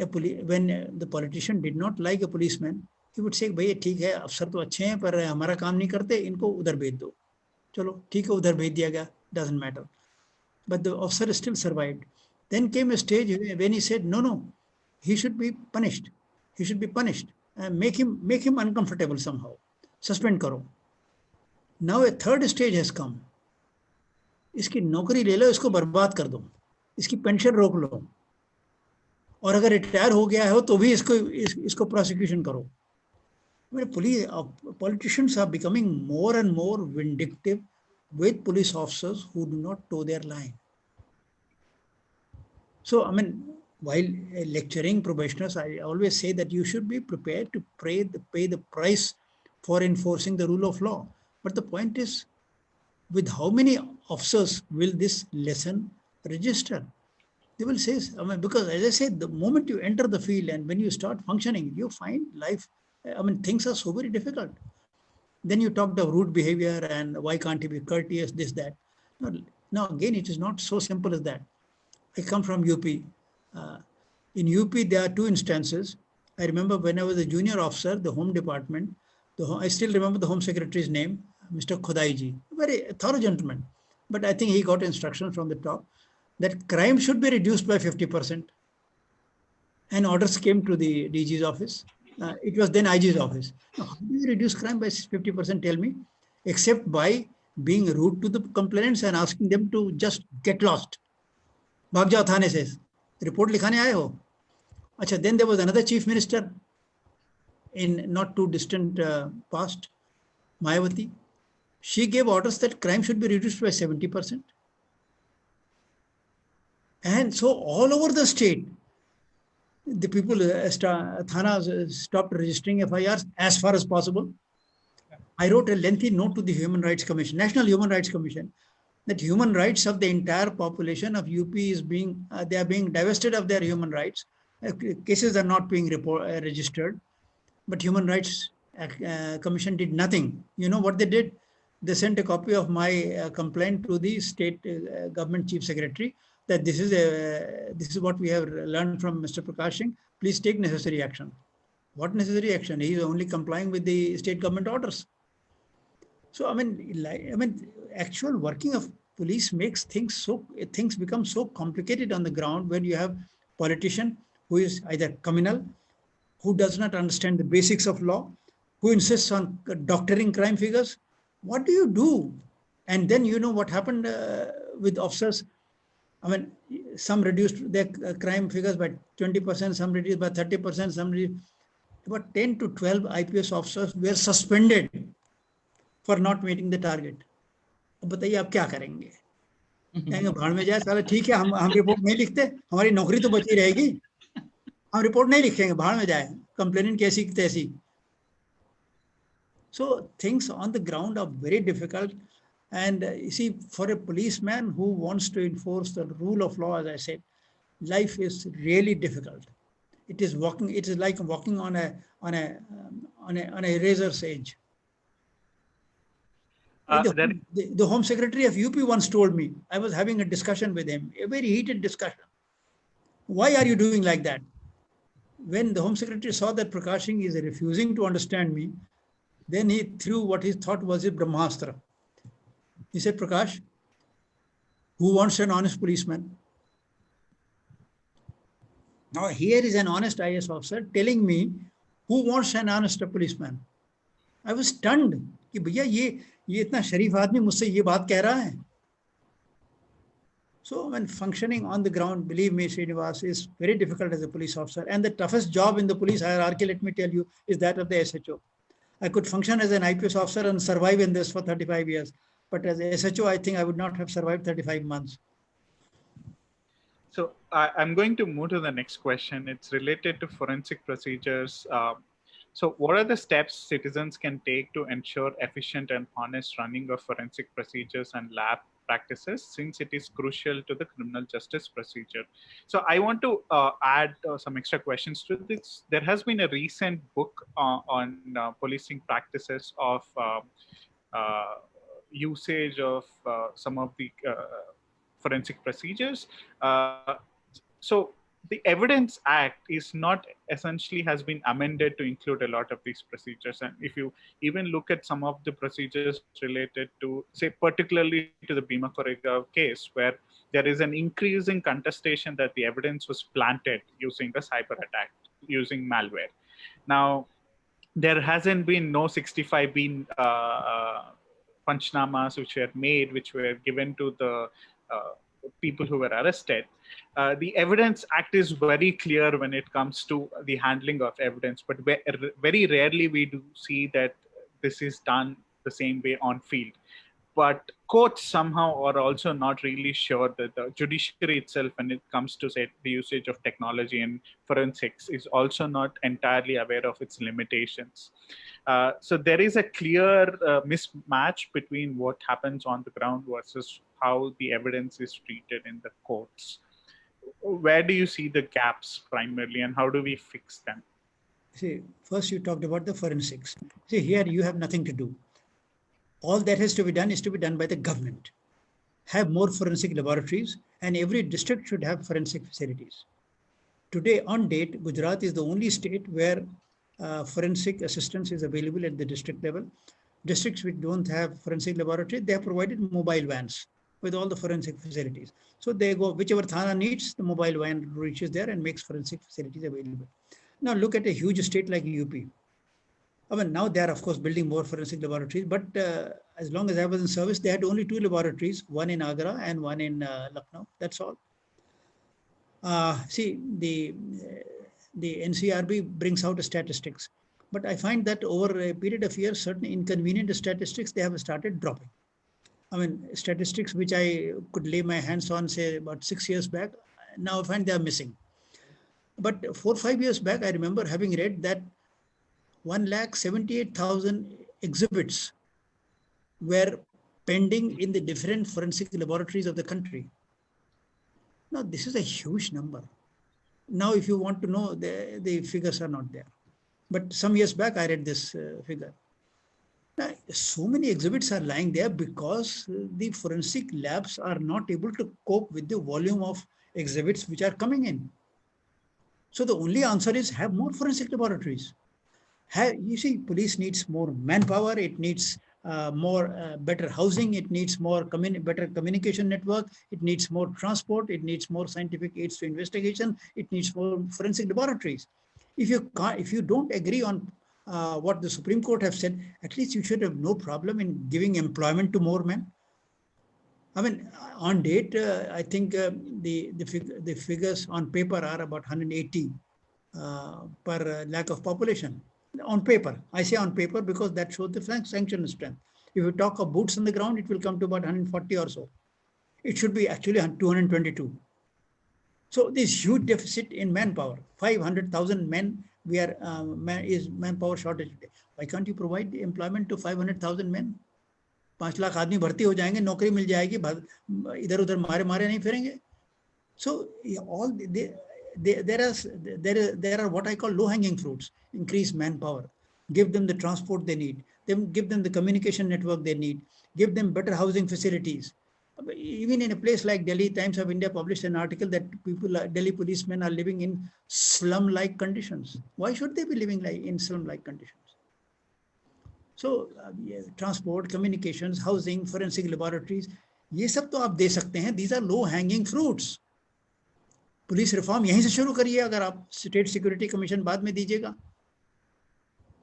the politician did not like a policeman. He would say, भैया ठीक है, अफसर तो अच्छे हैं, पर हमारा काम नहीं करते, इनको उधर भेज दो. चलो ठीक है, उधर भेज दिया गया. Doesn't matter. But the officer still survived. Then came a stage when he said, no, he should be punished. He should be punished. And make him uncomfortable somehow. Suspend karo. Now a third stage has come. इसकी नौकरी ले लो, इसको बर्बाद कर दो, इसकी pension रोक लो, और अगर रिटायर हो गया हो तो भी इसको प्रोसिक्यूशन करो. Politicians are becoming more and more vindictive with police officers who do not toe their line. So, I mean, while lecturing probationers, I always say that you should be prepared to pay the price for enforcing the rule of law. But the point is, with how many officers will this lesson register? They will say, I mean, because as I said, the moment you enter the field and when you start functioning, you find life, I mean, things are so very difficult. Then you talked of rude behavior and why can't he be courteous, this, that. Now, again, it is not so simple as that. I come from UP. In UP, there are two instances. I remember when I was a junior officer, the Home Department, I still remember the Home Secretary's name, Mr. Khodaiji, very thorough gentleman. But I think he got instructions from the top that crime should be reduced by 50%. And orders came to the DG's office. It was then IG's office. Now, how do you reduce crime by 50%? Tell me, except by being rude to the complainants and asking them to just get lost. भाग जाओ थाने से, report लिखाने आए हो. अच्छा, then there was another chief minister in not too distant past, Mayawati. She gave orders that crime should be reduced by 70%. And so all over the state, the people, Thana stopped registering FIRs as far as possible. I wrote a lengthy note to the Human Rights Commission, National Human Rights Commission, that human rights of the entire population of UP is they are being divested of their human rights. Cases are not being registered, but Human Rights Commission did nothing. You know what they did? They sent a copy of my complaint to the state government chief secretary that this is what we have learned from Mr. Prakash Singh. Please take necessary action. What necessary action? He is only complying with the state government orders. So I mean, actual working of police makes things become so complicated on the ground when you have politician who is either communal, who does not understand the basics of law, who insists on doctoring crime figures. What do you do? And then you know what happened with officers. I mean, some reduced their crime figures by 20%, some reduced by 30%, some reduced. About 10 to 12 IPS officers were suspended for not meeting the target. अब बताइए आप क्या करेंगे? कहेंगे भाड़ में जाए, साला ठीक है, हम रिपोर्ट नहीं लिखते, हमारी नौकरी तो बची रहेगी, हम रिपोर्ट नहीं लिखेंगे, भाड़ में जाए, कंप्लेनेंट कैसी तैसी. So things on the ground are very difficult. And you see, for a policeman who wants to enforce the rule of law, as I said, life is really difficult. It is like walking on a razor's edge. The Home Secretary of UP once told me, I was having a discussion with him, a very heated discussion. Why are you doing like that? When the Home Secretary saw that Prakash Singh is refusing to understand me, then he threw what he thought was a Brahmastra. He said, Prakash, who wants an honest policeman? Now here is an honest IS officer telling me who wants an honest policeman. I was stunned कि भैया ये इतना शरीफ आदमी मुझसे ये बात कह रहा है. So when functioning on the ground, believe me, Srinivas, is very difficult as a police officer. And the toughest job in the police hierarchy, let me tell you, is that of the SHO. I could function as an IPS officer and survive in this for 35 years. But as a SHO, I think I would not have survived 35 months. So I'm going to move to the next question. It's related to forensic procedures. So what are the steps citizens can take to ensure efficient and honest running of forensic procedures and lab practices since it is crucial to the criminal justice procedure. So I want to add some extra questions to this. There has been a recent book on policing practices of usage of some of the forensic procedures. So the Evidence Act is not essentially has been amended to include a lot of these procedures. And if you even look at some of the procedures related to, say, particularly to the Bhima Koregaon case, where there is an increasing contestation that the evidence was planted using a cyber attack, using malware. Now, there hasn't been no 65 been panchnamas which were made, which were given to the people who were arrested. The Evidence Act is very clear when it comes to the handling of evidence, but very rarely we do see that this is done the same way on field. But courts somehow are also not really sure that the judiciary itself, when it comes to, say, the usage of technology and forensics, is also not entirely aware of its limitations. So there is a clear mismatch between what happens on the ground versus how the evidence is treated in the courts. Where do you see the gaps primarily, and how do we fix them? See, first you talked about the forensics. See, here you have nothing to do. All that has to be done is to be done by the government. Have more forensic laboratories, and every district should have forensic facilities. Today, on date, Gujarat is the only state where forensic assistance is available at the district level. Districts which don't have forensic laboratory, they have provided mobile vans with all the forensic facilities. So they go, whichever Thana needs, the mobile van reaches there and makes forensic facilities available. Now look at a huge state like UP. I mean, now they are, of course, building more forensic laboratories, but as long as I was in service, they had only 2 laboratories, one in Agra and one in Lucknow. That's all. See, the NCRB brings out statistics, but I find that over a period of years, certain inconvenient statistics, they have started dropping. I mean, statistics which I could lay my hands on, say, about 6 years back, now I find they are missing. But 4 or 5 years back, I remember having read that 178,000 exhibits were pending in the different forensic laboratories of the country. Now, this is a huge number. Now, if you want to know, the figures are not there. But some years back, I read this figure. Now, so many exhibits are lying there because the forensic labs are not able to cope with the volume of exhibits which are coming in. So the only answer is have more forensic laboratories. You see, police needs more manpower, it needs better housing, it needs more better communication network, it needs more transport, it needs more scientific aids to investigation, it needs more forensic laboratories. If you don't agree on what the Supreme Court have said, at least you should have no problem in giving employment to more men. I mean, on date, I think the figures on paper are about 180 per lakh of population. On paper, I say on paper because that shows the sanction strength. If you talk of boots on the ground, it will come to about 140 or so. It should be actually 222. So this huge deficit in manpower, 500,000 men, is manpower shortage. Why can't you provide employment to 500,000 men? 5 lakh आदमी भर्ती हो जाएंगे, नौकरी मिल जाएगी, इधर उधर मारे नहीं फिरेंगे. So all there are what I call low-hanging fruits. Increase manpower, give them the transport they need, give them the communication network they need, give them better housing facilities. Even in a place like Delhi, Times of India published an article that Delhi policemen are living in slum-like conditions. Why should they be living in slum-like conditions? So transport, communications, housing, forensic laboratories, ये सब तो आप दे सकते हैं. These are low-hanging fruits. Police reform यहीं से शुरू करिए, अगर आप स्टेट सिक्योरिटी कमीशन बाद में दीजिएगा.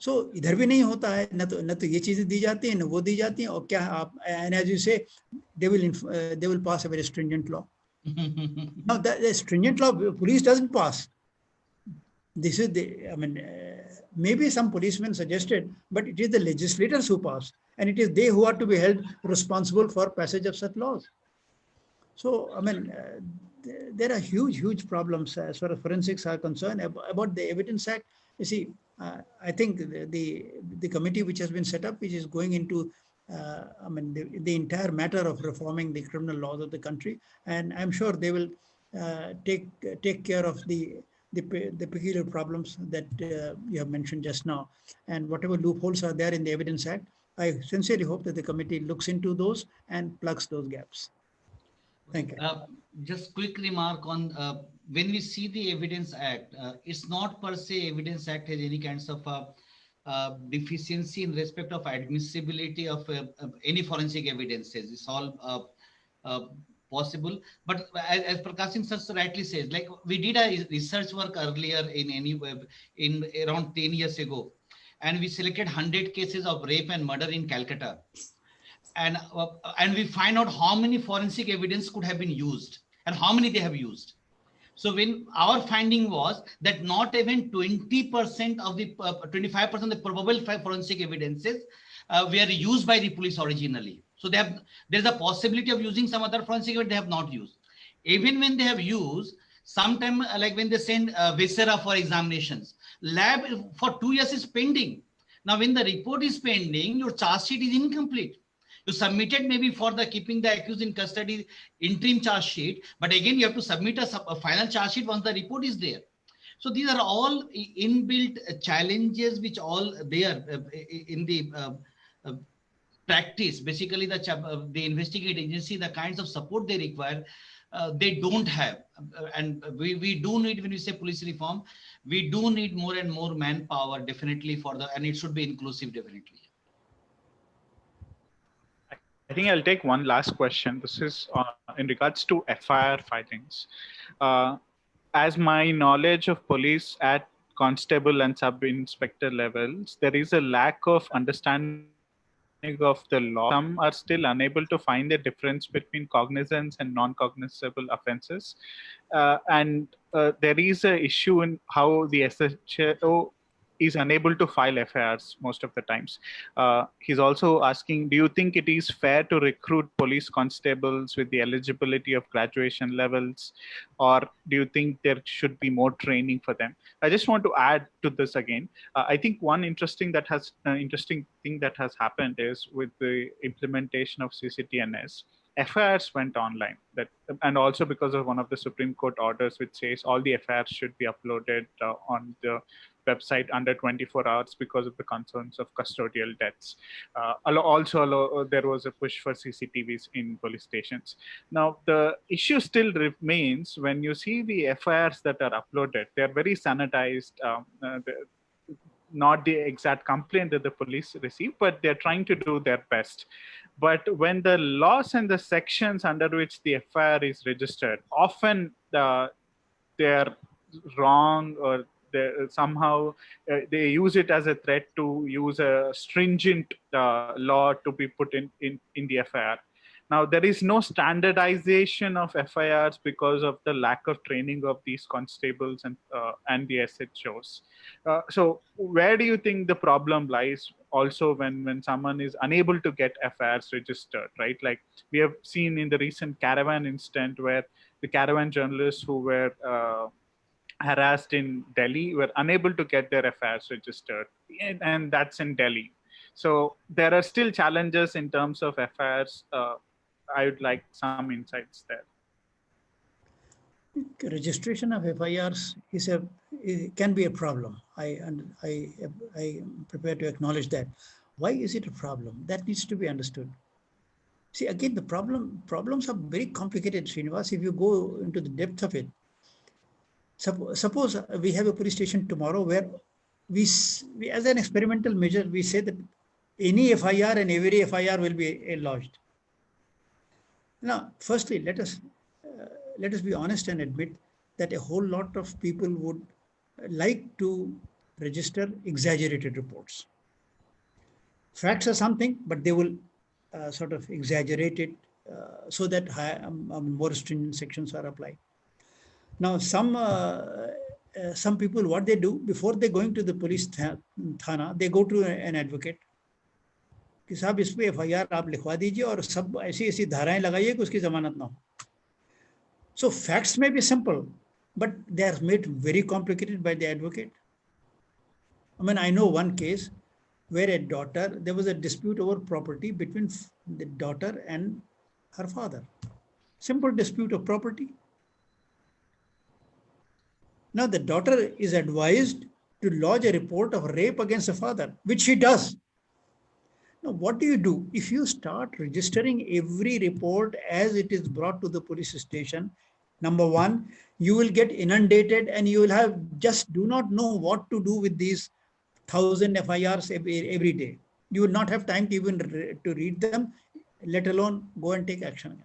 सो इधर भी नहीं होता है, न तो ये चीजें दी जाती हैं, न वो दी जाती हैं, और क्या आप, and as you say, they will pass a very stringent law. Now the stringent law, police doesn't pass. This is maybe some policemen suggested, but it is the legislators who pass, and it is they who are to be held responsible for passage of such laws. So there are huge problems as far as forensics are concerned. About the Evidence Act, you see, I think the committee which has been set up, which is going into I mean, the entire matter of reforming the criminal laws of the country, and I'm sure they will take care of the peculiar problems that you have mentioned just now, and whatever loopholes are there in the Evidence Act. I sincerely hope that the committee looks into those and plugs those gaps. Thank you. Just quick remark on when we see the Evidence Act, it's not per se Evidence Act has any kinds of deficiency in respect of admissibility of any forensic evidences. It's all possible. But as Prakash Singh sir rightly says, like we did a research work earlier in around 10 years ago, and we selected 100 cases of rape and murder in Calcutta. And we find out how many forensic evidence could have been used and how many they have used. So when our finding was that not even 20% of the 25% of the probable forensic evidences were used by the police originally. So there's a possibility of using some other forensic evidence they have not used. Even when they have used, sometime like when they send viscera for examinations, lab for 2 years is pending. Now when the report is pending, your charge sheet is incomplete. You submitted maybe for the keeping the accused in custody interim charge sheet, but again you have to submit a final charge sheet once the report is there. So these are all inbuilt challenges which all there in the practice. Basically the investigating agency, the kinds of support they require, they don't have. And we do need, when we say police reform, we do need more and more manpower definitely and it should be inclusive definitely. I think I'll take one last question. This is in regards to FIR filings. As my knowledge of police at constable and sub-inspector levels, there is a lack of understanding of the law. Some are still unable to find the difference between cognizance and non-cognizable offenses. And there is an issue in how the SHO is unable to file FIRs most of the times. He's also asking, do you think it is fair to recruit police constables with the eligibility of graduation levels, or do you think there should be more training for them? I just want to add to this again. I think one interesting thing that has happened is with the implementation of CCTNS, FIRs went online, and also because of one of the Supreme Court orders which says all the FIRs should be uploaded on the website under 24 hours because of the concerns of custodial deaths. Also, there was a push for CCTVs in police stations. Now, the issue still remains when you see the FIRs that are uploaded, they're very sanitized, not the exact complaint that the police receive, but they're trying to do their best. But when the laws and the sections under which the FIR is registered, often they're wrong, or somehow they use it as a threat to use a stringent law to be put in the FIR. Now, there is no standardization of FIRs because of the lack of training of these constables and the SHOs. So where do you think the problem lies also when someone is unable to get FIRs registered, right? Like we have seen in the recent Caravan incident where the Caravan journalists who were harassed in Delhi were unable to get their FIRs registered, and that's in Delhi. So there are still challenges in terms of FIRs. I would like some insights there. Registration of FIRs can be a problem. I am prepared to acknowledge that. Why is it a problem? That needs to be understood. See, again, the problems are very complicated, Srinivas. If you go into the depth of it, suppose we have a police station tomorrow where we as an experimental measure, we say that any FIR and every FIR will be lodged. Now, firstly, let us be honest and admit that a whole lot of people would like to register exaggerated reports. Facts are something, but they will sort of exaggerate it so that more stringent sections are applied. Now, some people, what they do before they going to the police thana, they go to an advocate. कि साहब इस पे FIR आप लिखवा दीजिए और सब ऐसी धाराएं लगाइए कि उसकी जमानत ना हो. So facts may be simple, but they are made very complicated by the advocate. I mean, I know one case where there was a dispute over property between the daughter and her father. Simple dispute of property. Now the daughter is advised to lodge a report of rape against the father, which she does. Now, what do? If you start registering every report as it is brought to the police station, number one, you will get inundated and you will have just do not know what to do with these 1,000 FIRs every day. You will not have time to even to read them, let alone go and take action.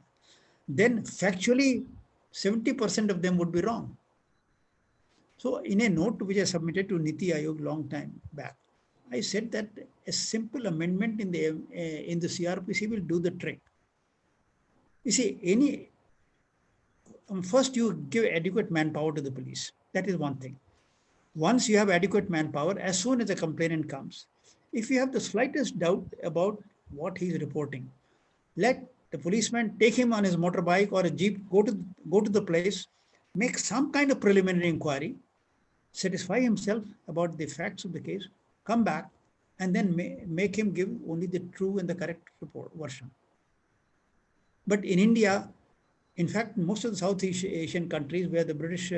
Then factually, 70% of them would be wrong. So in a note which I submitted to Niti Aayog long time back, I said that a simple amendment in the CRPC will do the trick. You see, first you give adequate manpower to the police. That is one thing. Once you have adequate manpower, as soon as a complainant comes, if you have the slightest doubt about what he is reporting, let the policeman take him on his motorbike or a jeep, go to the place, make some kind of preliminary inquiry, satisfy himself about the facts of the case, come back, and then make him give only the true and the correct report version. But in India, in fact, most of the Southeast Asian countries where the British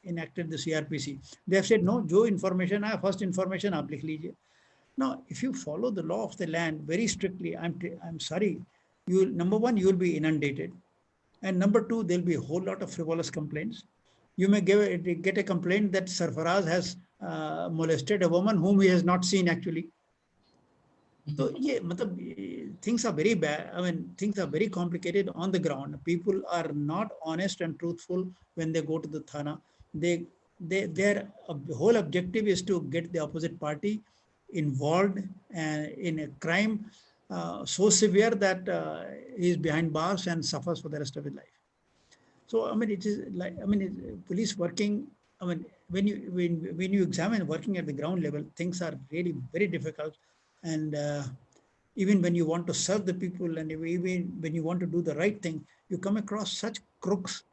enacted the CRPC, they have said, no, jo information, first information aap likh lijiye. Now, if you follow the law of the land very strictly, I'm sorry, number one, you will be inundated. And number two, there'll be a whole lot of frivolous complaints. You may get a complaint that Sarfaraz has molested a woman whom he has not seen actually. So yeah, things are very bad. I mean, things are very complicated on the ground. People are not honest and truthful when they go to the Thana. Their whole objective is to get the opposite party involved in a crime so severe that he is behind bars and suffers for the rest of his life. So I mean, it is like police working. I mean, when you examine working at the ground level, things are really very difficult. And even when you want to serve the people and even when you want to do the right thing, you come across such crooks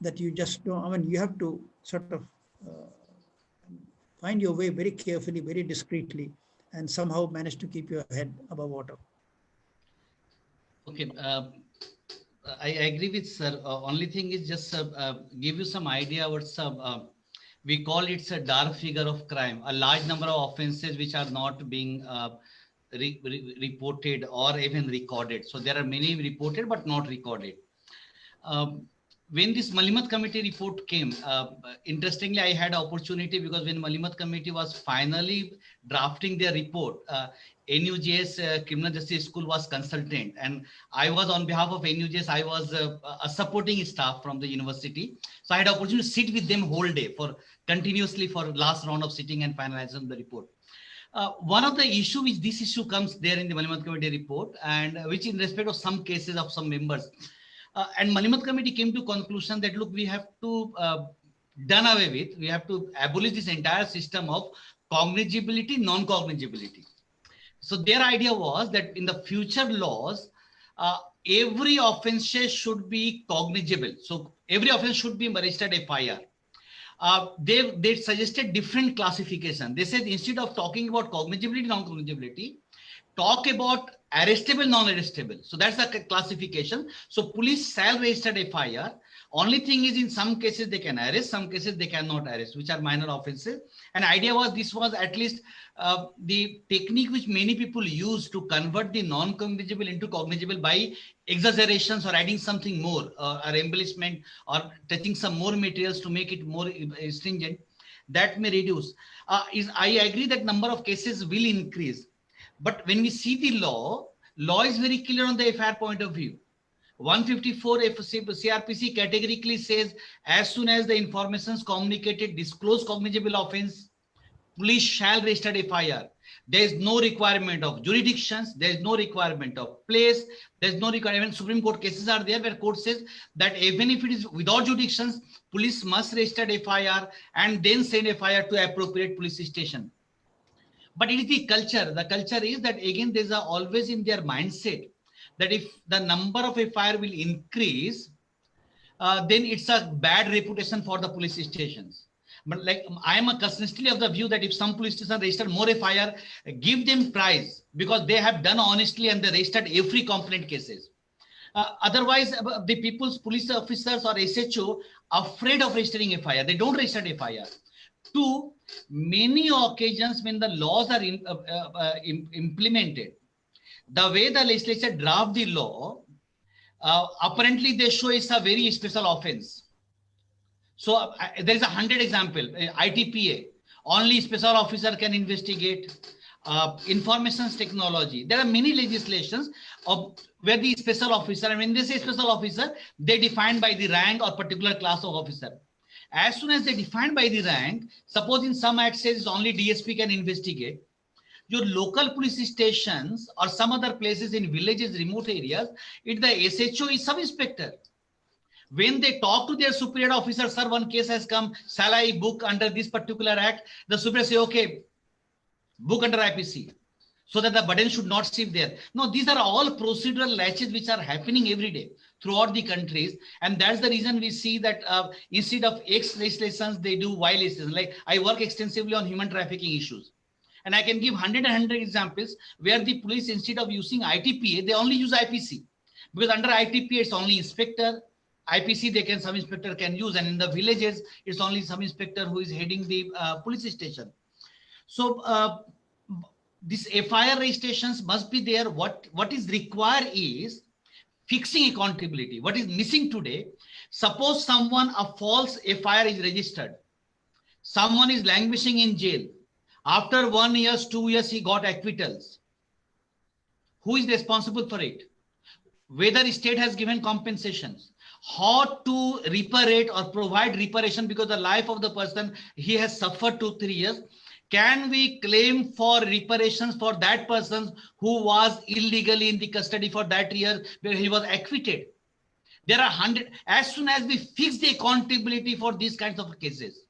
that you just don't, I mean, you have to sort of find your way very carefully, very discreetly, and somehow manage to keep your head above water. Okay. I agree with sir. Only thing is just give you some idea what's we call it a dark figure of crime, a large number of offenses which are not being reported or even recorded. So there are many reported but not recorded. When this Malimat committee report came, interestingly, I had opportunity because when Malimat committee was finally drafting their report, NUJS Criminal Justice School was consultant, and I was on behalf of NUJS, I was a supporting staff from the university. So I had opportunity to sit with them whole day continuously for last round of sitting and finalizing the report. One of the issue which this issue comes there in the Malimat committee report, and which in respect of some cases of some members, and Malimat committee came to conclusion that look, we have to done away with, we have to abolish this entire system of cognigibility, non-cognigibility. So their idea was that in the future laws, every offense should be cognigible. So every offense should be registered FIR. They suggested different classification. They said instead of talking about cognigibility, non-cognigibility, talk about arrestable, non-arrestable. So that's the classification. So police shall register FIR. Only thing is in some cases they can arrest, some cases they cannot arrest, which are minor offenses. And idea was this was at least the technique which many people use to convert the non-cognigible into cognigible by exaggerations or adding something more or embellishment or touching some more materials to make it more stringent. That may reduce. I agree that number of cases will increase. But when we see the law is very clear on the FIR point of view. 154 CRPC categorically says as soon as the information is communicated, disclose cognigible offense, police shall register FIR. There is no requirement of jurisdictions. There is no requirement of place. There is no requirement. Supreme Court cases are there where court says that even if it is without jurisdictions, police must register FIR and then send FIR to appropriate police station. But it is the culture. The culture is that again, there's always in their mindset that if the number of FIR will increase, then it's a bad reputation for the police stations. But like I am consistently of the view that if some police station registered more FIR, give them prize because they have done honestly and they registered every complaint cases. Otherwise, the people's police officers or SHO afraid of registering FIR. They don't register FIR. Two, many occasions when the laws are implemented, the way the legislature draft the law, apparently they show it's a very special offense. So there is 100 example, ITPA, only special officer can investigate. Information technology. There are many legislations of where the special officer, and when they say special officer, they define by the rank or particular class of officer. As soon as they define by the rank, suppose in some act says only DSP can investigate, your local police stations or some other places in villages, remote areas, the SHO is sub-inspector. When they talk to their superior officer, sir, one case has come, shall I book under this particular act? The superior say, okay, book under IPC, so that the burden should not sit there. No, these are all procedural latches which are happening every day throughout the countries. And that's the reason we see that instead of X legislations, they do Y legislation. Like I work extensively on human trafficking issues. And I can give 100 examples where the police, instead of using ITPA, they only use IPC. Because under ITPA, it's only inspector. IPC, they can, some inspector can use. And in the villages, it's only some inspector who is heading the police station. So these FIR registrations must be there. What is required is fixing accountability. What is missing today? Suppose someone, a false FIR is registered. Someone is languishing in jail. After 1 year, 2 years, he got acquittals. Who is responsible for it? Whether the state has given compensations. How to reparate or provide reparation because the life of the person, he has suffered 2-3 years. Can we claim for reparations for that person who was illegally in the custody for that year where he was acquitted? There are 100. As soon as we fix the accountability for these kinds of cases,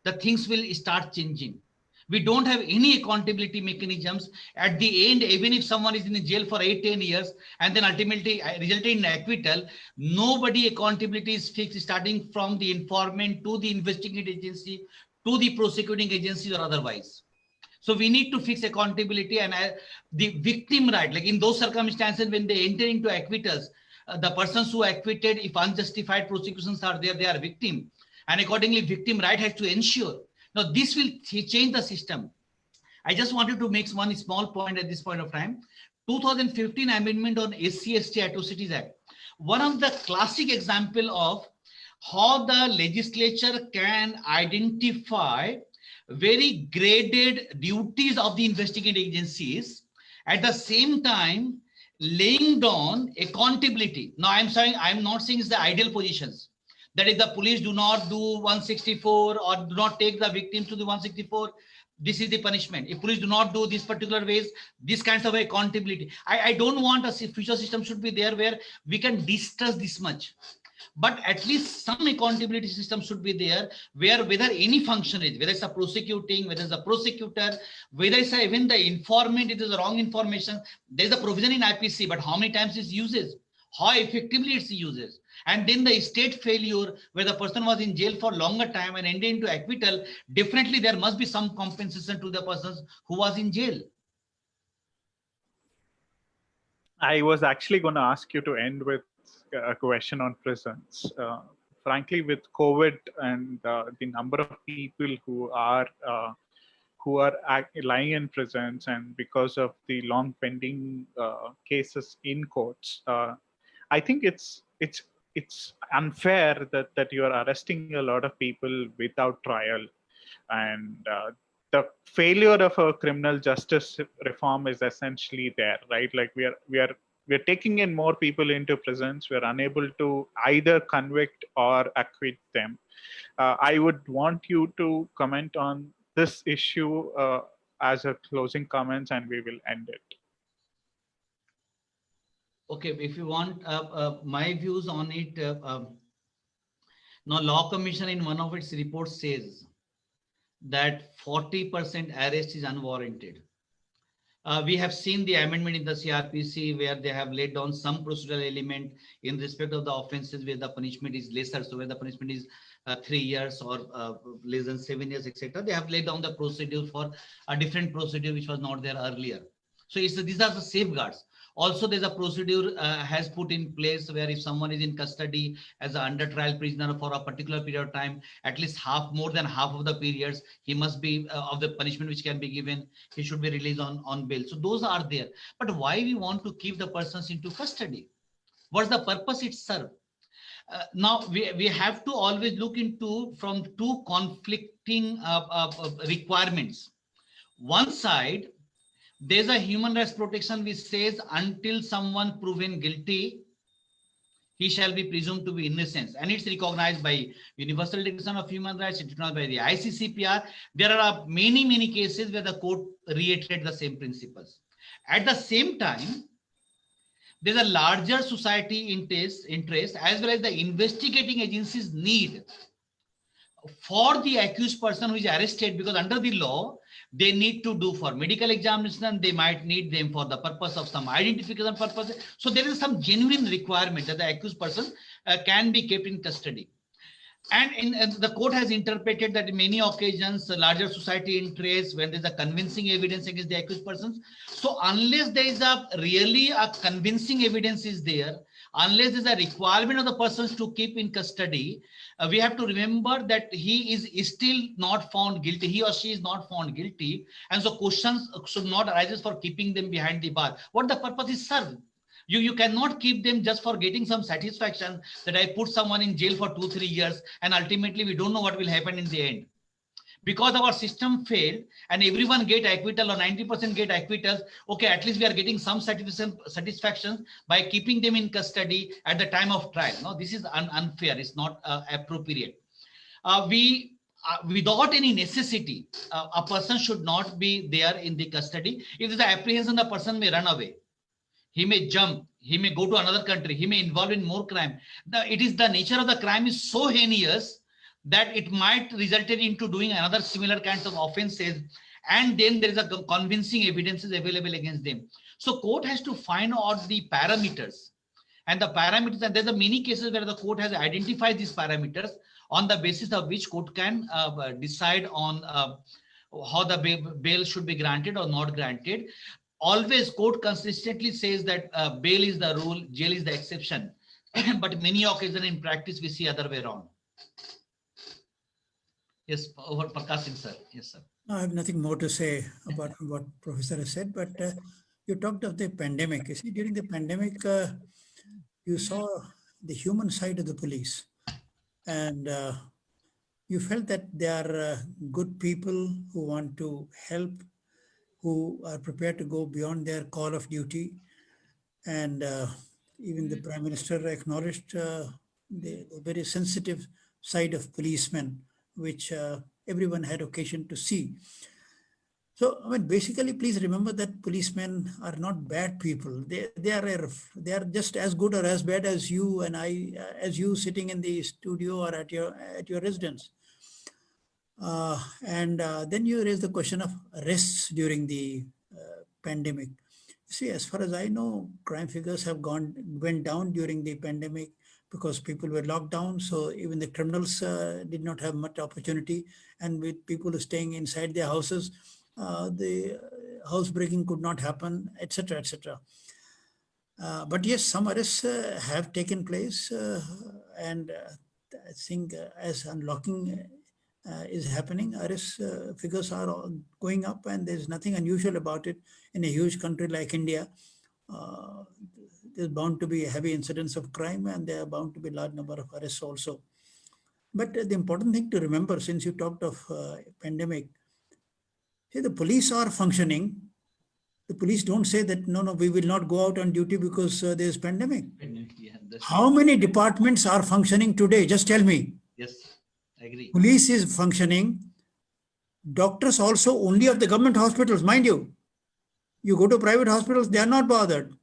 the things will start changing. We don't have any accountability mechanisms. At the end, even if someone is in jail for 8-10 years and then ultimately resulting in acquittal, nobody accountability is fixed, starting from the informant to the investigating agency to the prosecuting agencies or otherwise. So we need to fix accountability and the victim right, like in those circumstances when they enter into acquittals, the persons who acquitted, if unjustified prosecutions are there, they are victim. And accordingly, victim right has to ensure. Now this will change the system. I just wanted to make one small point at this point of time. 2015 amendment on SC/ST Atrocities Act. One of the classic example of how the legislature can identify very graded duties of the investigating agencies, at the same time laying down accountability. Now I'm not saying it's the ideal positions. That if the police do not do 164 or do not take the victims to the 164, this is the punishment. If police do not do these particular ways, these kinds of accountability. I don't want a future system should be there where we can distrust this much. But at least some accountability system should be there where whether any function is, whether it's a prosecuting, whether it's a prosecutor, whether it's even the informant, it is a wrong information. There's a provision in IPC, but how many times it uses, how effectively it uses. And then the state failure where the person was in jail for longer time and ended into acquittal, definitely there must be some compensation to the persons who was in jail. I was actually going to ask you to end with a question on prisons. Frankly, with COVID and the number of people who are lying in prisons, and because of the long pending cases in courts, I think it's unfair that you are arresting a lot of people without trial, and the failure of a criminal justice reform is essentially there, right? Like we're taking in more people into prisons. We're unable to either convict or acquit them. I would want you to comment on this issue as a closing comments, and we will end it. Okay, if you want my views on it, now Law Commission in one of its reports says that 40% arrest is unwarranted. We have seen the amendment in the CRPC where they have laid down some procedural element in respect of the offenses where the punishment is lesser. So where the punishment is 3 years or less than 7 years, etc. They have laid down the procedure for a different procedure which was not there earlier. So these are the safeguards. Also, there's a procedure has put in place where if someone is in custody as an under trial prisoner for a particular period of time, at least more than half of the periods, he must be of the punishment which can be given, he should be released on bail. So those are there. But why we want to keep the persons into custody? What's the purpose it serves? Now we have to always look into from two conflicting requirements. One side, there's a human rights protection which says until someone proven guilty, he shall be presumed to be innocent, and it's recognized by Universal Declaration of Human Rights, it's recognized by the ICCPR. There are many cases where the court reiterated the same principles. At the same time, there's a larger society interest as well as the investigating agencies need for the accused person who is arrested, because under the law, they need to do for medical examination, they might need them for the purpose of some identification purpose. So there is some genuine requirement that the accused person can be kept in custody. And the court has interpreted that in many occasions, larger society interest, when there's a convincing evidence against the accused persons. So unless there is really a convincing evidence is there, unless there's a requirement of the persons to keep in custody, we have to remember that he is still not found guilty. He or she is not found guilty. And so questions should not arise for keeping them behind the bar. What the purpose is served? You cannot keep them just for getting some satisfaction that I put someone in jail for 2-3 years and ultimately we don't know what will happen in the end. Because our system failed and everyone get acquittal or 90% get acquittals, okay, at least we are getting some satisfaction by keeping them in custody at the time of trial. No, this is unfair. It's not appropriate. Without any necessity, a person should not be there in the custody. If there's an apprehension, the person may run away. He may jump, he may go to another country, he may involve in more crime. It is the nature of the crime is so heinous that it might result into doing another similar kinds of offenses, and then there is a convincing evidences available against them. So court has to find out the parameters, and there's a many cases where the court has identified these parameters on the basis of which court can decide on how the bail should be granted or not granted. Always court consistently says that bail is the rule, jail is the exception. But many occasions in practice, we see other way around. Yes, over Prakash Singh, sir. Yes, sir. I have nothing more to say about what Professor has said, but you talked of the pandemic. You see, during the pandemic, you saw the human side of the police, and you felt that they are good people who want to help, who are prepared to go beyond their call of duty. And even the Prime Minister acknowledged the very sensitive side of policemen, which everyone had occasion to see. So, I mean, basically, please remember that policemen are not bad people. They are just as good or as bad as you and I, as you sitting in the studio or at your residence. Then you raise the question of arrests during the pandemic. See, as far as I know, crime figures have went down during the pandemic because people were locked down. So even the criminals did not have much opportunity, and with people staying inside their houses, the housebreaking could not happen, etc., etc. But yes, some arrests have taken place, and I think as unlocking is happening, arrest figures are going up, and there's nothing unusual about it. In a huge country like India, there's bound to be a heavy incidence of crime, and there are bound to be a large number of arrests also. But the important thing to remember, since you talked of pandemic, see, the police are functioning. The police don't say that, no, we will not go out on duty because there's pandemic. Yeah, how many departments are functioning today? Just tell me. Yes. Agree. Police is functioning. Doctors also only of the government hospitals, mind you. You go to private hospitals, they are not bothered.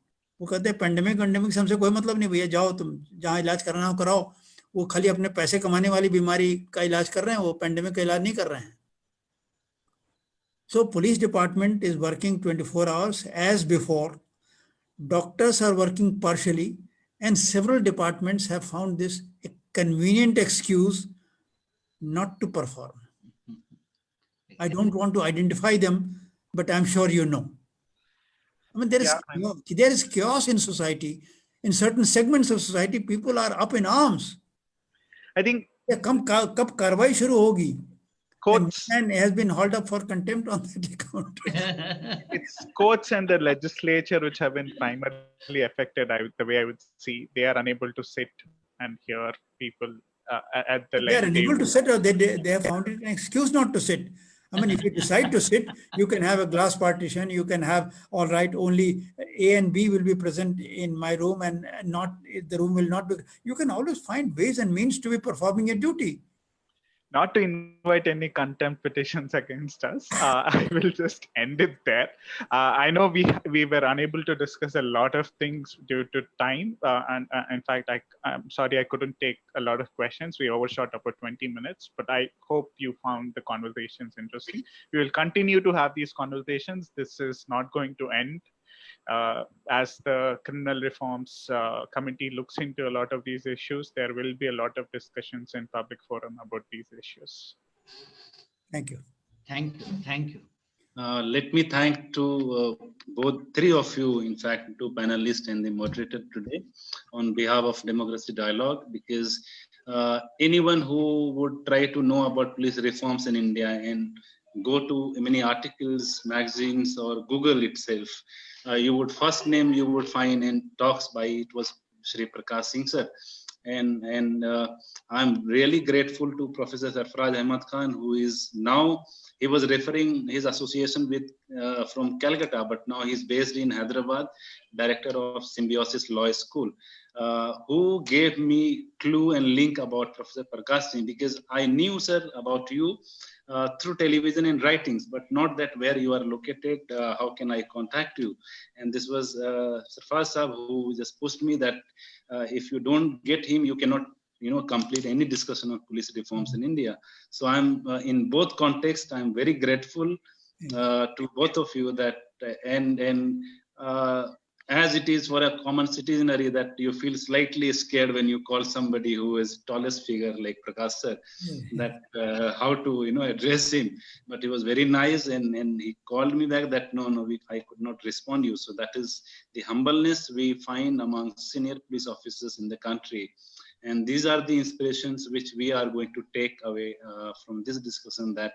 वो कहते हैं pandemic से हमसे कोई मतलब नहीं भैया, जाओ तुम जहाँ इलाज कराना हो कराओ. वो खाली अपने पैसे कमाने वाली बीमारी का इलाज कर रहे हैं, वो पेंडेमिक का इलाज नहीं कर रहे हैं. So police department is working 24 hours as before. Doctors are working partially, and several departments have found this a convenient excuse not to perform. I don't want to identify them, but I'm sure you know. I mean, there is chaos in society. In certain segments of society, people are up in arms. I think कब कार्रवाई शुरू होगी? courts, and has been hauled up for contempt on that account. it's courts and the legislature which have been primarily affected. The way I would see, they are unable to sit and hear people at the They are unable to sit, or they have found it an excuse not to sit. I mean, if you decide to sit, you can have a glass partition. You can have, all right, only A and B will be present in my room, and not the room will not be. You can always find ways and means to be performing a duty. Not to invite any contempt petitions against us, I will just end it there. I know we were unable to discuss a lot of things due to time, and in fact, I'm sorry I couldn't take a lot of questions. We overshot about 20 minutes, but I hope you found the conversations interesting. We will continue to have these conversations. This is not going to end. As the criminal reforms committee looks into a lot of these issues, there will be a lot of discussions in public forum about these issues. Thank you. Thank you. Thank you. Let me thank to both three of you, in fact, two panelists and the moderator today on behalf of Democracy Dialogue, because anyone who would try to know about police reforms in India and go to many articles, magazines, or Google itself, you would first name you would find in talks by it was Shri Prakash Singh sir, and I'm really grateful to Professor Sarfaraz Ahmad Khan, who is now, he was referring his association with from Calcutta, but now he's based in Hyderabad, director of Symbiosis Law School, who gave me clue and link about Professor Prakash Singh, because I knew sir about you through television and writings, but not that where you are located, how can I contact you? And this was Sarfaraz Sahab who just pushed me that if you don't get him, you cannot complete any discussion on police reforms in India. So I'm in both contexts, I'm very grateful to both of you that, and as it is for a common citizenry that you feel slightly scared when you call somebody who is tallest figure like Prakash sir, that how to address him. But he was very nice, and he called me back that I could not respond to you. So that is the humbleness we find among senior police officers in the country. And these are the inspirations which we are going to take away from this discussion, that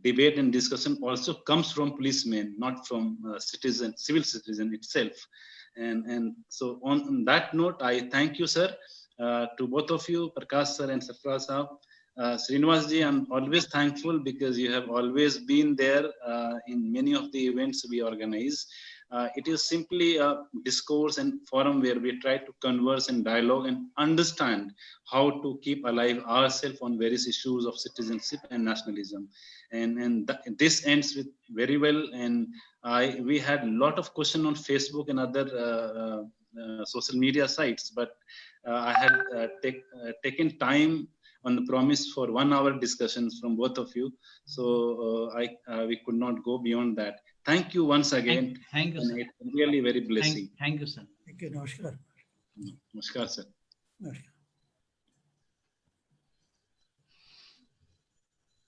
debate and discussion also comes from policemen, not from civil citizen itself. And so on that note, I thank you, sir, to both of you, Prakash sir and Sarfaraz Sahab. Srinivas ji, I'm always thankful because you have always been there in many of the events we organize. It is simply a discourse and forum where we try to converse and dialogue and understand how to keep alive ourselves on various issues of citizenship and nationalism. And this ends with very well. And we had a lot of questions on Facebook and other social media sites, but I had taken time on the promise for 1 hour discussions from both of you. So we could not go beyond that. Thank you once again. Thank you, sir. It's really very blessing. Thank you, sir. Thank you. Namaskar. Namaskar, sir. Namaskar.